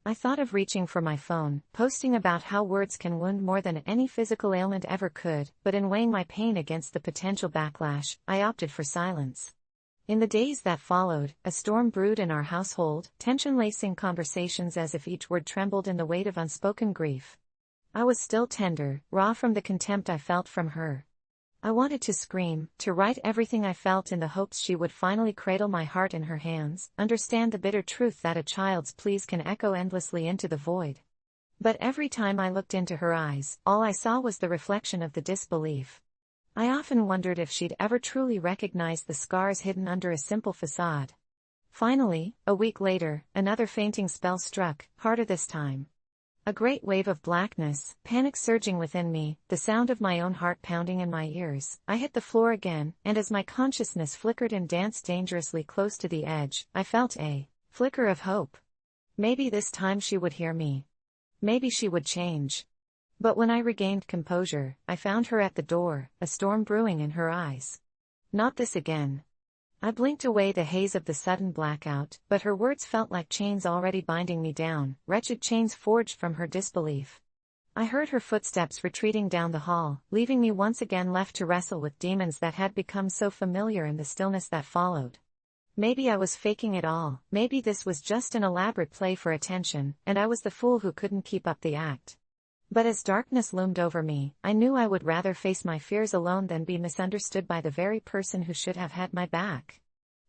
C: I thought of reaching for my phone, posting about how words can wound more than any physical ailment ever could, but in weighing my pain against the potential backlash, I opted for silence. In the days that followed, a storm brewed in our household, tension-lacing conversations as if each word trembled in the weight of unspoken grief. I was still tender, raw from the contempt I felt from her. I wanted to scream, to write everything I felt in the hopes she would finally cradle my heart in her hands, understand the bitter truth that a child's pleas can echo endlessly into the void. But every time I looked into her eyes, all I saw was the reflection of the disbelief. I often wondered if she'd ever truly recognized the scars hidden under a simple facade. Finally, a week later, another fainting spell struck, harder this time. A great wave of blackness, panic surging within me, the sound of my own heart pounding in my ears. I hit the floor again, and as my consciousness flickered and danced dangerously close to the edge, I felt a flicker of hope. Maybe this time she would hear me. Maybe she would change. But when I regained composure, I found her at the door, a storm brewing in her eyes. Not this again. I blinked away the haze of the sudden blackout, but her words felt like chains already binding me down, wretched chains forged from her disbelief. I heard her footsteps retreating down the hall, leaving me once again left to wrestle with demons that had become so familiar in the stillness that followed. Maybe I was faking it all, maybe this was just an elaborate play for attention, and I was the fool who couldn't keep up the act. But as darkness loomed over me, I knew I would rather face my fears alone than be misunderstood by the very person who should have had my back.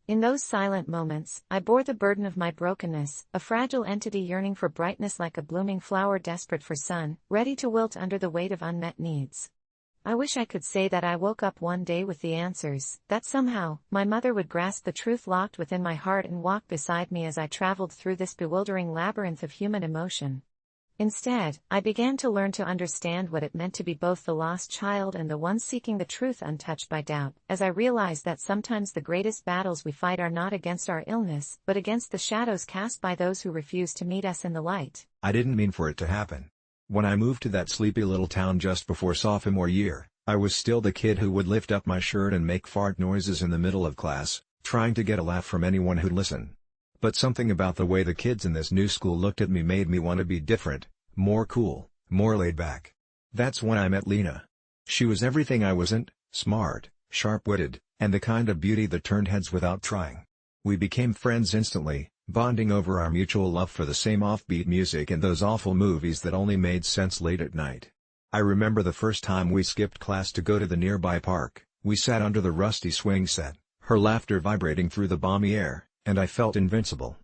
C: In those silent moments, I bore the burden of my brokenness, a fragile entity yearning for brightness like a blooming flower desperate for sun, ready to wilt under the weight of unmet needs. I wish I could say that I woke up one day with the answers, that somehow, my mother would grasp the truth locked within my heart and walk beside me as I traveled through this bewildering labyrinth of human emotion. Instead, I began to learn to understand what it meant to be both the lost child and the one seeking the truth untouched by doubt, as I realized that sometimes the greatest battles we fight are not against our illness, but against the shadows cast by those who refuse to meet us in the light.
B: I didn't mean for it to happen. When I moved to that sleepy little town just before sophomore year, I was still the kid who would lift up my shirt and make fart noises in the middle of class, trying to get a laugh from anyone who'd listen. But something about the way the kids in this new school looked at me made me want to be different, more cool, more laid back. That's when I met Lena. She was everything I wasn't: smart, sharp-witted, and the kind of beauty that turned heads without trying. We became friends instantly, bonding over our mutual love for the same offbeat music and those awful movies that only made sense late at night. I remember the first time we skipped class to go to the nearby park. We sat under the rusty swing set, her laughter vibrating through the balmy air, and I felt invincible.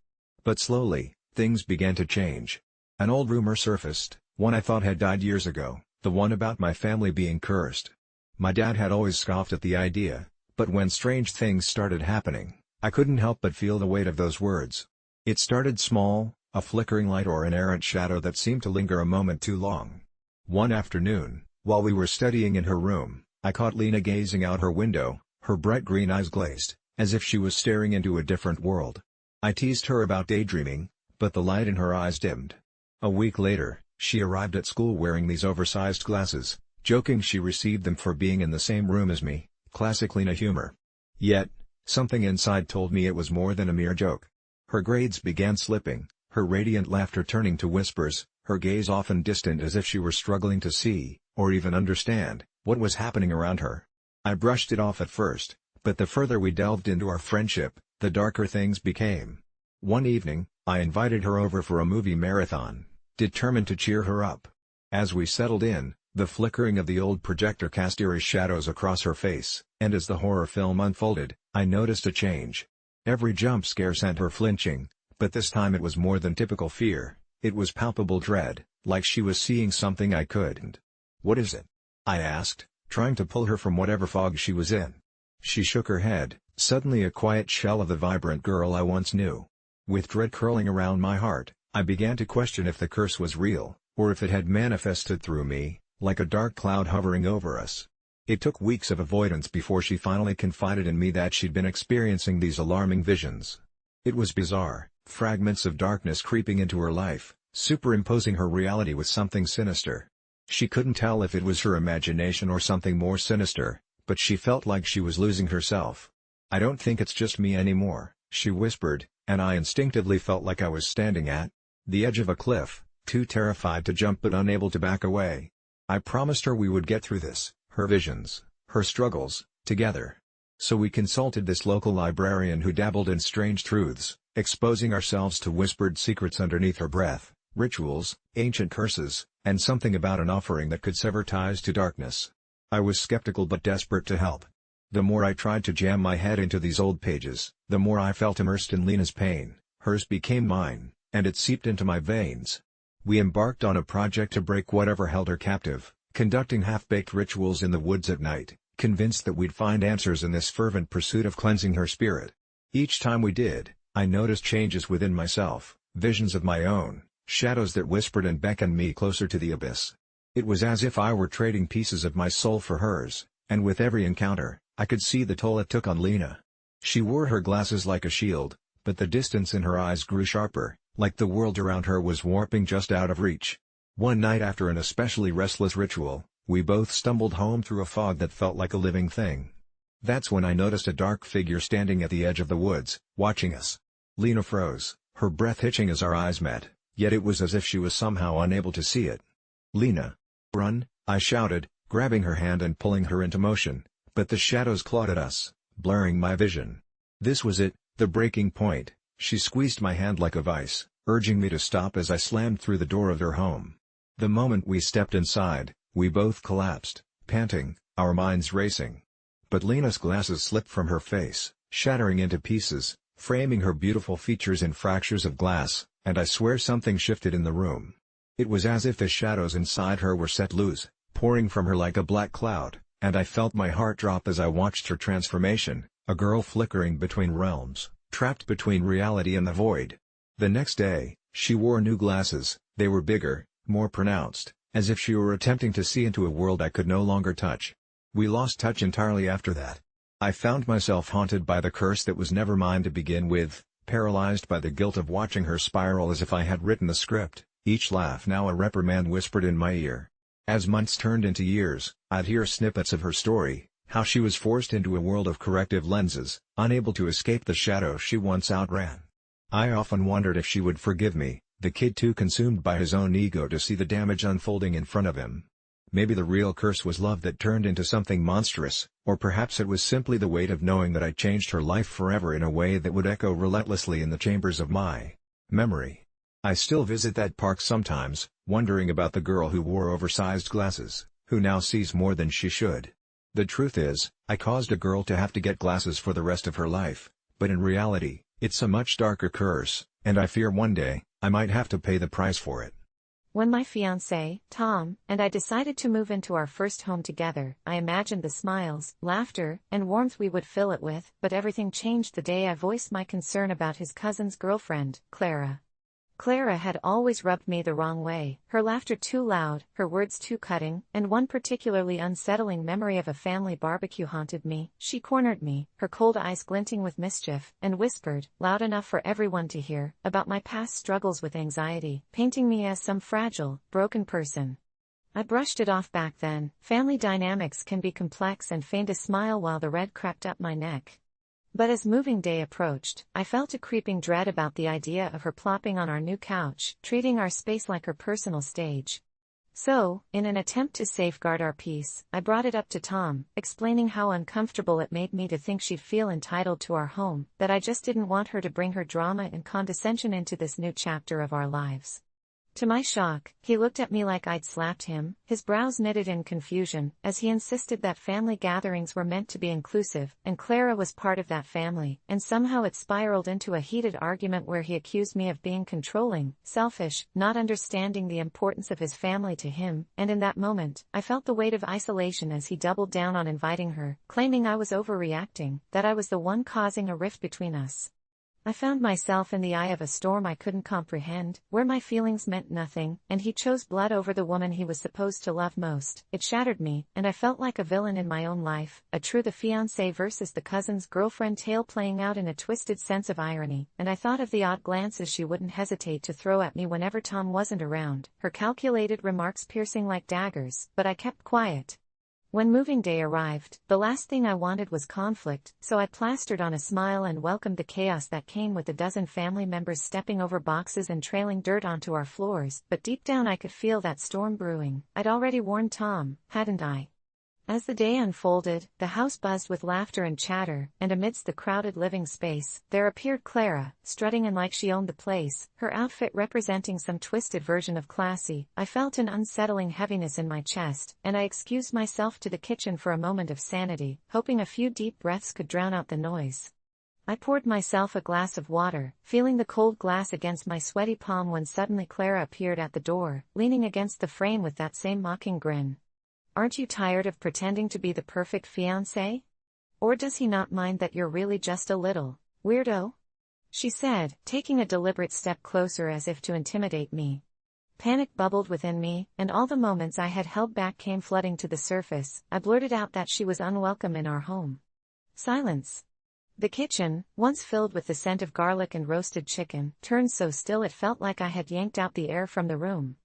B: But slowly, things began to change. An old rumor surfaced, one I thought had died years ago, the one about my family being cursed. My dad had always scoffed at the idea, but when strange things started happening, I couldn't help but feel the weight of those words. It started small, a flickering light or an errant shadow that seemed to linger a moment too long. One afternoon, while we were studying in her room, I caught Lena gazing out her window, her bright green eyes glazed, as if she was staring into a different world. I teased her about daydreaming, but the light in her eyes dimmed. A week later, she arrived at school wearing these oversized glasses, joking she received them for being in the same room as me, classic Lena humor. Yet, something inside told me it was more than a mere joke. Her grades began slipping, her radiant laughter turning to whispers, her gaze often distant as if she were struggling to see, or even understand, what was happening around her. I brushed it off at first, but the further we delved into our friendship, the darker things became. One evening, I invited her over for a movie marathon, determined to cheer her up. As we settled in, the flickering of the old projector cast eerie shadows across her face, and as the horror film unfolded, I noticed a change. Every jump scare sent her flinching, but this time it was more than typical fear. It was palpable dread, like she was seeing something I couldn't. "What is it?" I asked, trying to pull her from whatever fog she was in. She shook her head, suddenly a quiet shell of the vibrant girl I once knew. With dread curling around my heart, I began to question if the curse was real, or if it had manifested through me, like a dark cloud hovering over us. It took weeks of avoidance before she finally confided in me that she'd been experiencing these alarming visions. It was bizarre. Fragments of darkness creeping into her life, superimposing her reality with something sinister. She couldn't tell if it was her imagination or something more sinister, but she felt like she was losing herself. "I don't think it's just me anymore," she whispered, and I instinctively felt like I was standing at the edge of a cliff, too terrified to jump but unable to back away. I promised her we would get through this, her visions, her struggles, together. So we consulted this local librarian who dabbled in strange truths, exposing ourselves to whispered secrets underneath her breath, rituals, ancient curses, and something about an offering that could sever ties to darkness. I was skeptical but desperate to help. The more I tried to jam my head into these old pages, the more I felt immersed in Lena's pain. Hers became mine, and it seeped into my veins. We embarked on a project to break whatever held her captive, conducting half-baked rituals in the woods at night, convinced that we'd find answers in this fervent pursuit of cleansing her spirit. Each time we did, I noticed changes within myself, visions of my own, shadows that whispered and beckoned me closer to the abyss. It was as if I were trading pieces of my soul for hers, and with every encounter, I could see the toll it took on Lena. She wore her glasses like a shield, but the distance in her eyes grew sharper, like the world around her was warping just out of reach. One night after an especially restless ritual, we both stumbled home through a fog that felt like a living thing. That's when I noticed a dark figure standing at the edge of the woods, watching us. Lena froze, her breath hitching as our eyes met, yet it was as if she was somehow unable to see it. "Lena! Run!" I shouted, grabbing her hand and pulling her into motion, but the shadows clawed at us, blurring my vision. This was it, the breaking point. She squeezed my hand like a vice, urging me to stop as I slammed through the door of her home. The moment we stepped inside, we both collapsed, panting, our minds racing. But Lena's glasses slipped from her face, shattering into pieces, framing her beautiful features in fractures of glass, and I swear something shifted in the room. It was as if the shadows inside her were set loose, pouring from her like a black cloud, and I felt my heart drop as I watched her transformation, a girl flickering between realms, trapped between reality and the void. The next day, she wore new glasses. They were bigger, more pronounced, as if she were attempting to see into a world I could no longer touch. We lost touch entirely after that. I found myself haunted by the curse that was never mine to begin with, paralyzed by the guilt of watching her spiral as if I had written the script, each laugh now a reprimand whispered in my ear. As months turned into years, I'd hear snippets of her story, how she was forced into a world of corrective lenses, unable to escape the shadow she once outran. I often wondered if she would forgive me, the kid too consumed by his own ego to see the damage unfolding in front of him. Maybe the real curse was love that turned into something monstrous, or perhaps it was simply the weight of knowing that I changed her life forever in a way that would echo relentlessly in the chambers of my memory. I still visit that park sometimes, wondering about the girl who wore oversized glasses, who now sees more than she should. The truth is, I caused a girl to have to get glasses for the rest of her life, but in reality, it's a much darker curse, and I fear one day, I might have to pay the price for it.
C: When my fiancé, Tom, and I decided to move into our first home together, I imagined the smiles, laughter, and warmth we would fill it with, but everything changed the day I voiced my concern about his cousin's girlfriend, Clara. Clara had always rubbed me the wrong way, her laughter too loud, her words too cutting, and one particularly unsettling memory of a family barbecue haunted me. She cornered me, her cold eyes glinting with mischief, and whispered, loud enough for everyone to hear, about my past struggles with anxiety, painting me as some fragile, broken person. I brushed it off back then. Family dynamics can be complex, and feigned a smile while the red crept up my neck. But as moving day approached, I felt a creeping dread about the idea of her plopping on our new couch, treating our space like her personal stage. So, in an attempt to safeguard our peace, I brought it up to Tom, explaining how uncomfortable it made me to think she'd feel entitled to our home, that I just didn't want her to bring her drama and condescension into this new chapter of our lives. To my shock, he looked at me like I'd slapped him, his brows knitted in confusion, as he insisted that family gatherings were meant to be inclusive, and Clara was part of that family, and somehow it spiraled into a heated argument where he accused me of being controlling, selfish, not understanding the importance of his family to him, and in that moment, I felt the weight of isolation as he doubled down on inviting her, claiming I was overreacting, that I was the one causing a rift between us. I found myself in the eye of a storm I couldn't comprehend, where my feelings meant nothing, and he chose blood over the woman he was supposed to love most. It shattered me, and I felt like a villain in my own life, a true the fiancé versus the cousin's girlfriend tale playing out in a twisted sense of irony, and I thought of the odd glances she wouldn't hesitate to throw at me whenever Tom wasn't around, her calculated remarks piercing like daggers, but I kept quiet. When moving day arrived, the last thing I wanted was conflict, so I plastered on a smile and welcomed the chaos that came with a dozen family members stepping over boxes and trailing dirt onto our floors, but deep down I could feel that storm brewing. I'd already warned Tom, hadn't I? As the day unfolded, the house buzzed with laughter and chatter, and amidst the crowded living space, there appeared Clara, strutting in like she owned the place, her outfit representing some twisted version of classy. I felt an unsettling heaviness in my chest, and I excused myself to the kitchen for a moment of sanity, hoping a few deep breaths could drown out the noise. I poured myself a glass of water, feeling the cold glass against my sweaty palm when suddenly Clara appeared at the door, leaning against the frame with that same mocking grin. Aren't you tired of pretending to be the perfect fiancé? Or does he not mind that you're really just a little weirdo? She said, taking a deliberate step closer as if to intimidate me. Panic bubbled within me, and all the moments I had held back came flooding to the surface. I blurted out that she was unwelcome in our home. Silence. The kitchen, once filled with the scent of garlic and roasted chicken, turned so still it felt like I had yanked out the air from the room.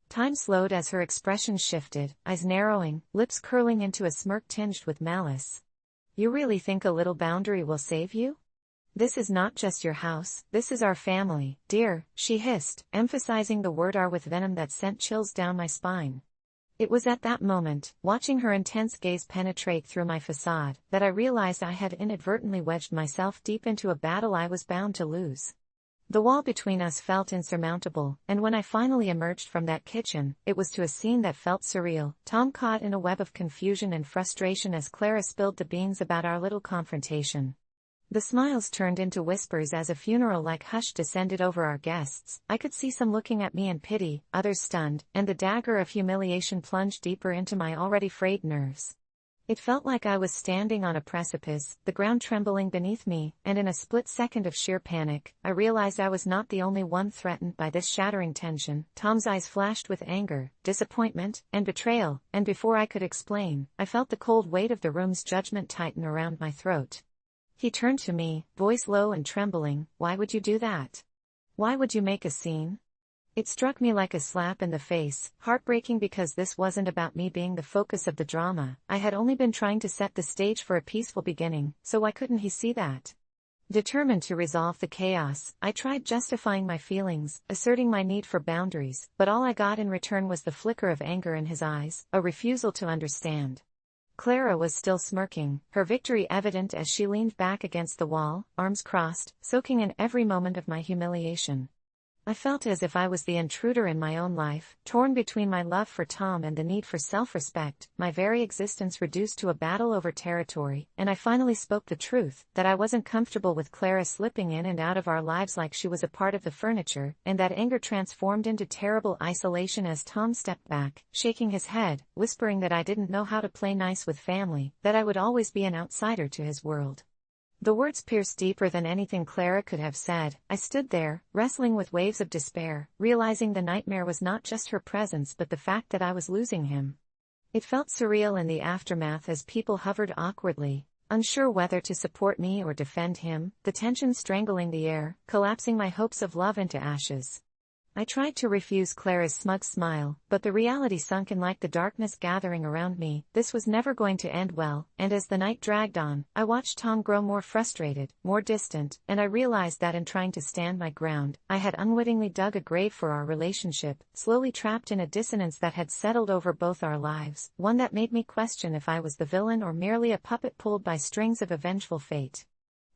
C: Time slowed as her expression shifted, eyes narrowing, lips curling into a smirk tinged with malice. You really think a little boundary will save you? This is not just your house, this is our family, dear, she hissed, emphasizing the word "our" with venom that sent chills down my spine. It was at that moment, watching her intense gaze penetrate through my facade, that I realized I had inadvertently wedged myself deep into a battle I was bound to lose. The wall between us felt insurmountable, and when I finally emerged from that kitchen, it was to a scene that felt surreal. Tom caught in a web of confusion and frustration as Clara spilled the beans about our little confrontation. The smiles turned into whispers as a funeral-like hush descended over our guests. I could see some looking at me in pity, others stunned, and the dagger of humiliation plunged deeper into my already frayed nerves. It felt like I was standing on a precipice, the ground trembling beneath me, and in a split second of sheer panic, I realized I was not the only one threatened by this shattering tension. Tom's eyes flashed with anger, disappointment, and betrayal, and before I could explain, I felt the cold weight of the room's judgment tighten around my throat. He turned to me, voice low and trembling. Why would you do that? Why would you make a scene? It struck me like a slap in the face, heartbreaking because this wasn't about me being the focus of the drama. I had only been trying to set the stage for a peaceful beginning, so why couldn't he see that? Determined to resolve the chaos, I tried justifying my feelings, asserting my need for boundaries, but all I got in return was the flicker of anger in his eyes, a refusal to understand. Clara was still smirking, her victory evident as she leaned back against the wall, arms crossed, soaking in every moment of my humiliation. I felt as if I was the intruder in my own life, torn between my love for Tom and the need for self-respect, my very existence reduced to a battle over territory, and I finally spoke the truth, that I wasn't comfortable with Clara slipping in and out of our lives like she was a part of the furniture, and that anger transformed into terrible isolation as Tom stepped back, shaking his head, whispering that I didn't know how to play nice with family, that I would always be an outsider to his world. The words pierced deeper than anything Clara could have said. I stood there, wrestling with waves of despair, realizing the nightmare was not just her presence but the fact that I was losing him. It felt surreal in the aftermath as people hovered awkwardly, unsure whether to support me or defend him, the tension strangling the air, collapsing my hopes of love into ashes. I tried to refuse Clara's smug smile, but the reality sunk in like the darkness gathering around me. This was never going to end well, and as the night dragged on, I watched Tom grow more frustrated, more distant, and I realized that in trying to stand my ground, I had unwittingly dug a grave for our relationship, slowly trapped in a dissonance that had settled over both our lives, one that made me question if I was the villain or merely a puppet pulled by strings of a vengeful fate.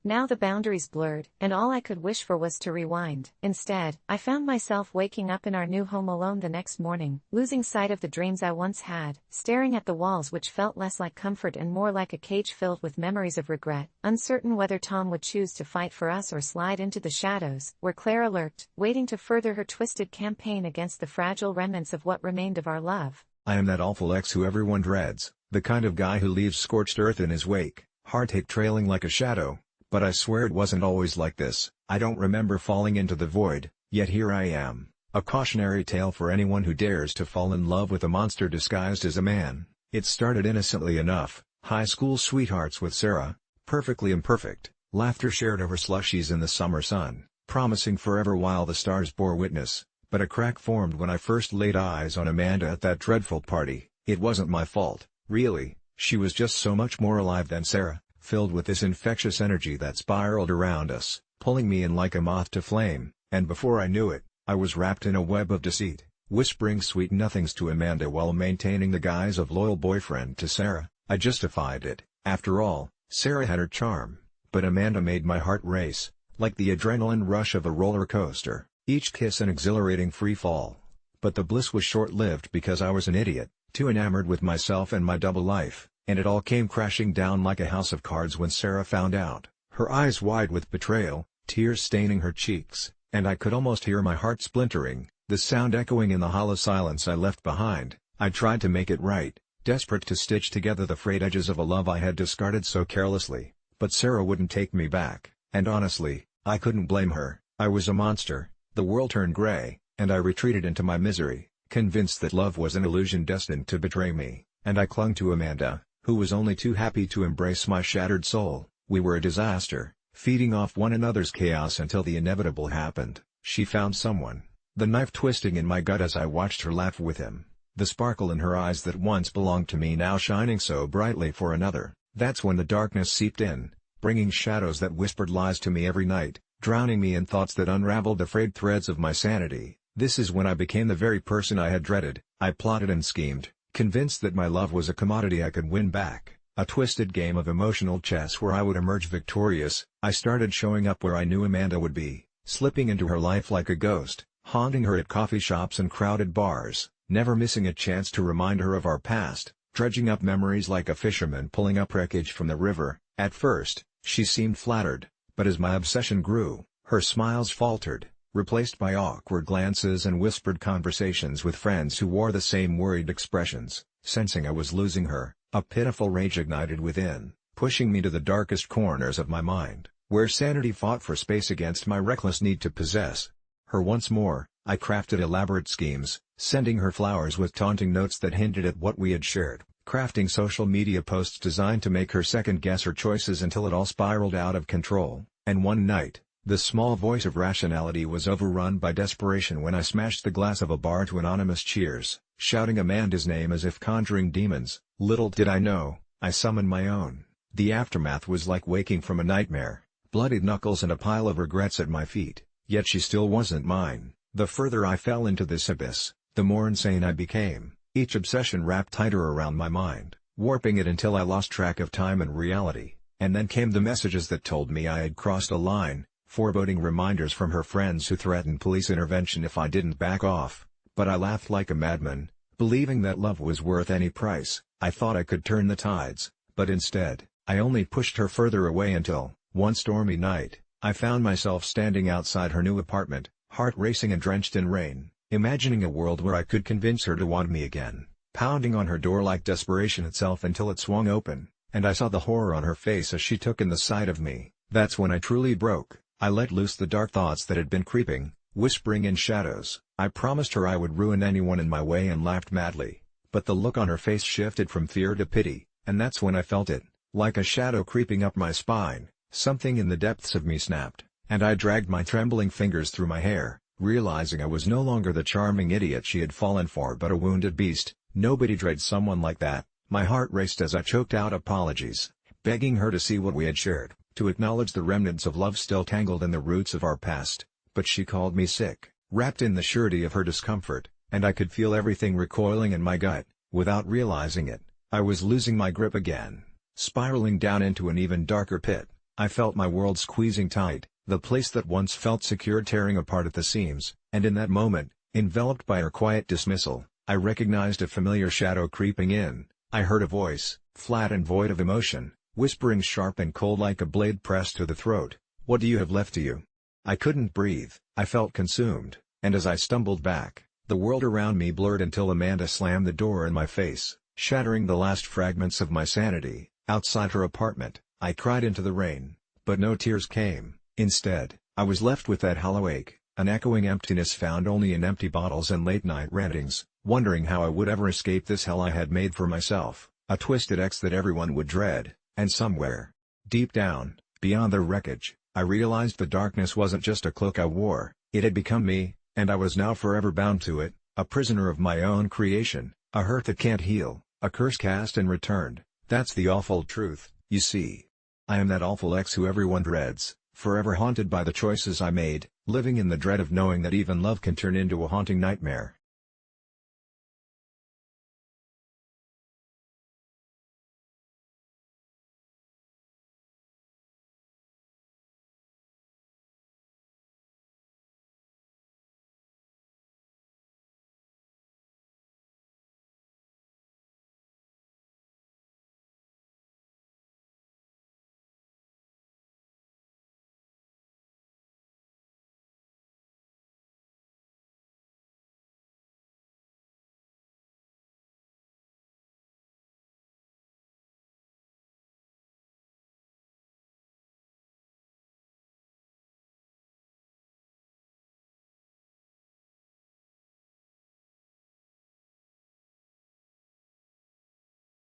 C: Now the boundaries blurred, and all I could wish for was to rewind. Instead, I found myself waking up in our new home alone the next morning, losing sight of the dreams I once had, staring at the walls which felt less like comfort and more like a cage filled with memories of regret, uncertain whether Tom would choose to fight for us or slide into the shadows, where Clara lurked, waiting to further her twisted campaign against the fragile remnants of what remained of our love.
B: I am that awful ex who everyone dreads, the kind of guy who leaves scorched earth in his wake, heartache trailing like a shadow. But I swear it wasn't always like this. I don't remember falling into the void, yet here I am. A cautionary tale for anyone who dares to fall in love with a monster disguised as a man. It started innocently enough, high school sweethearts with Sarah, perfectly imperfect, laughter shared over slushies in the summer sun, promising forever while the stars bore witness. But a crack formed when I first laid eyes on Amanda at that dreadful party. It wasn't my fault, really. She was just so much more alive than Sarah, filled with this infectious energy that spiraled around us, pulling me in like a moth to flame, and before I knew it, I was wrapped in a web of deceit, whispering sweet nothings to Amanda while maintaining the guise of loyal boyfriend to Sarah. I justified it. After all, Sarah had her charm, but Amanda made my heart race, like the adrenaline rush of a roller coaster, each kiss an exhilarating free fall. But the bliss was short-lived because I was an idiot, too enamored with myself and my double life. And it all came crashing down like a house of cards when Sarah found out, her eyes wide with betrayal, tears staining her cheeks, and I could almost hear my heart splintering, the sound echoing in the hollow silence I left behind. I tried to make it right, desperate to stitch together the frayed edges of a love I had discarded so carelessly, but Sarah wouldn't take me back, and honestly, I couldn't blame her. I was a monster. The world turned gray, and I retreated into my misery, convinced that love was an illusion destined to betray me, and I clung to Amanda, who was only too happy to embrace my shattered soul. We were a disaster, feeding off one another's chaos until the inevitable happened. She found someone, the knife twisting in my gut as I watched her laugh with him, the sparkle in her eyes that once belonged to me now shining so brightly for another. That's when the darkness seeped in, bringing shadows that whispered lies to me every night, drowning me in thoughts that unraveled the frayed threads of my sanity. This is when I became the very person I had dreaded. I plotted and schemed, convinced that my love was a commodity I could win back, a twisted game of emotional chess where I would emerge victorious. I started showing up where I knew Amanda would be, slipping into her life like a ghost, haunting her at coffee shops and crowded bars, never missing a chance to remind her of our past, dredging up memories like a fisherman pulling up wreckage from the river. At first, she seemed flattered, but as my obsession grew, her smiles faltered, replaced by awkward glances and whispered conversations with friends who wore the same worried expressions. Sensing I was losing her, a pitiful rage ignited within, pushing me to the darkest corners of my mind, where sanity fought for space against my reckless need to possess her once more. I crafted elaborate schemes, sending her flowers with taunting notes that hinted at what we had shared, crafting social media posts designed to make her second-guess her choices until it all spiraled out of control. And one night, the small voice of rationality was overrun by desperation when I smashed the glass of a bar to anonymous cheers, shouting Amanda's name as if conjuring demons. Little did I know, I summoned my own. The aftermath was like waking from a nightmare, bloodied knuckles and a pile of regrets at my feet, yet she still wasn't mine. The further I fell into this abyss, the more insane I became, each obsession wrapped tighter around my mind, warping it until I lost track of time and reality. And then came the messages that told me I had crossed a line, foreboding reminders from her friends who threatened police intervention if I didn't back off. But I laughed like a madman, believing that love was worth any price. I thought I could turn the tides, but instead, I only pushed her further away until, one stormy night, I found myself standing outside her new apartment, heart racing and drenched in rain, imagining a world where I could convince her to want me again, pounding on her door like desperation itself until it swung open, and I saw the horror on her face as she took in the sight of me. That's when I truly broke. I let loose the dark thoughts that had been creeping, whispering in shadows. I promised her I would ruin anyone in my way and laughed madly, but the look on her face shifted from fear to pity, and that's when I felt it, like a shadow creeping up my spine. Something in the depths of me snapped, and I dragged my trembling fingers through my hair, realizing I was no longer the charming idiot she had fallen for but a wounded beast. Nobody dreads someone like that. My heart raced as I choked out apologies, begging her to see what we had shared, to acknowledge the remnants of love still tangled in the roots of our past. But she called me sick, wrapped in the surety of her discomfort, and I could feel everything recoiling in my gut. Without realizing it, I was losing my grip again, spiraling down into an even darker pit. I felt my world squeezing tight, the place that once felt secure tearing apart at the seams, and in that moment, enveloped by her quiet dismissal, I recognized a familiar shadow creeping in. I heard a voice, flat and void of emotion, whispering sharp and cold like a blade pressed to the throat. "What do you have left to you?" I couldn't breathe, I felt consumed, and as I stumbled back, the world around me blurred until Amanda slammed the door in my face, shattering the last fragments of my sanity. Outside her apartment, I cried into the rain, but no tears came. Instead, I was left with that hollow ache, an echoing emptiness found only in empty bottles and late-night rantings, wondering how I would ever escape this hell I had made for myself, a twisted ex that everyone would dread. And somewhere, deep down, beyond the wreckage, I realized the darkness wasn't just a cloak I wore, it had become me, and I was now forever bound to it, a prisoner of my own creation, a hurt that can't heal, a curse cast and returned. That's the awful truth, you see. I am that awful ex who everyone dreads, forever haunted by the choices I made, living in the dread of knowing that even love can turn into a haunting nightmare.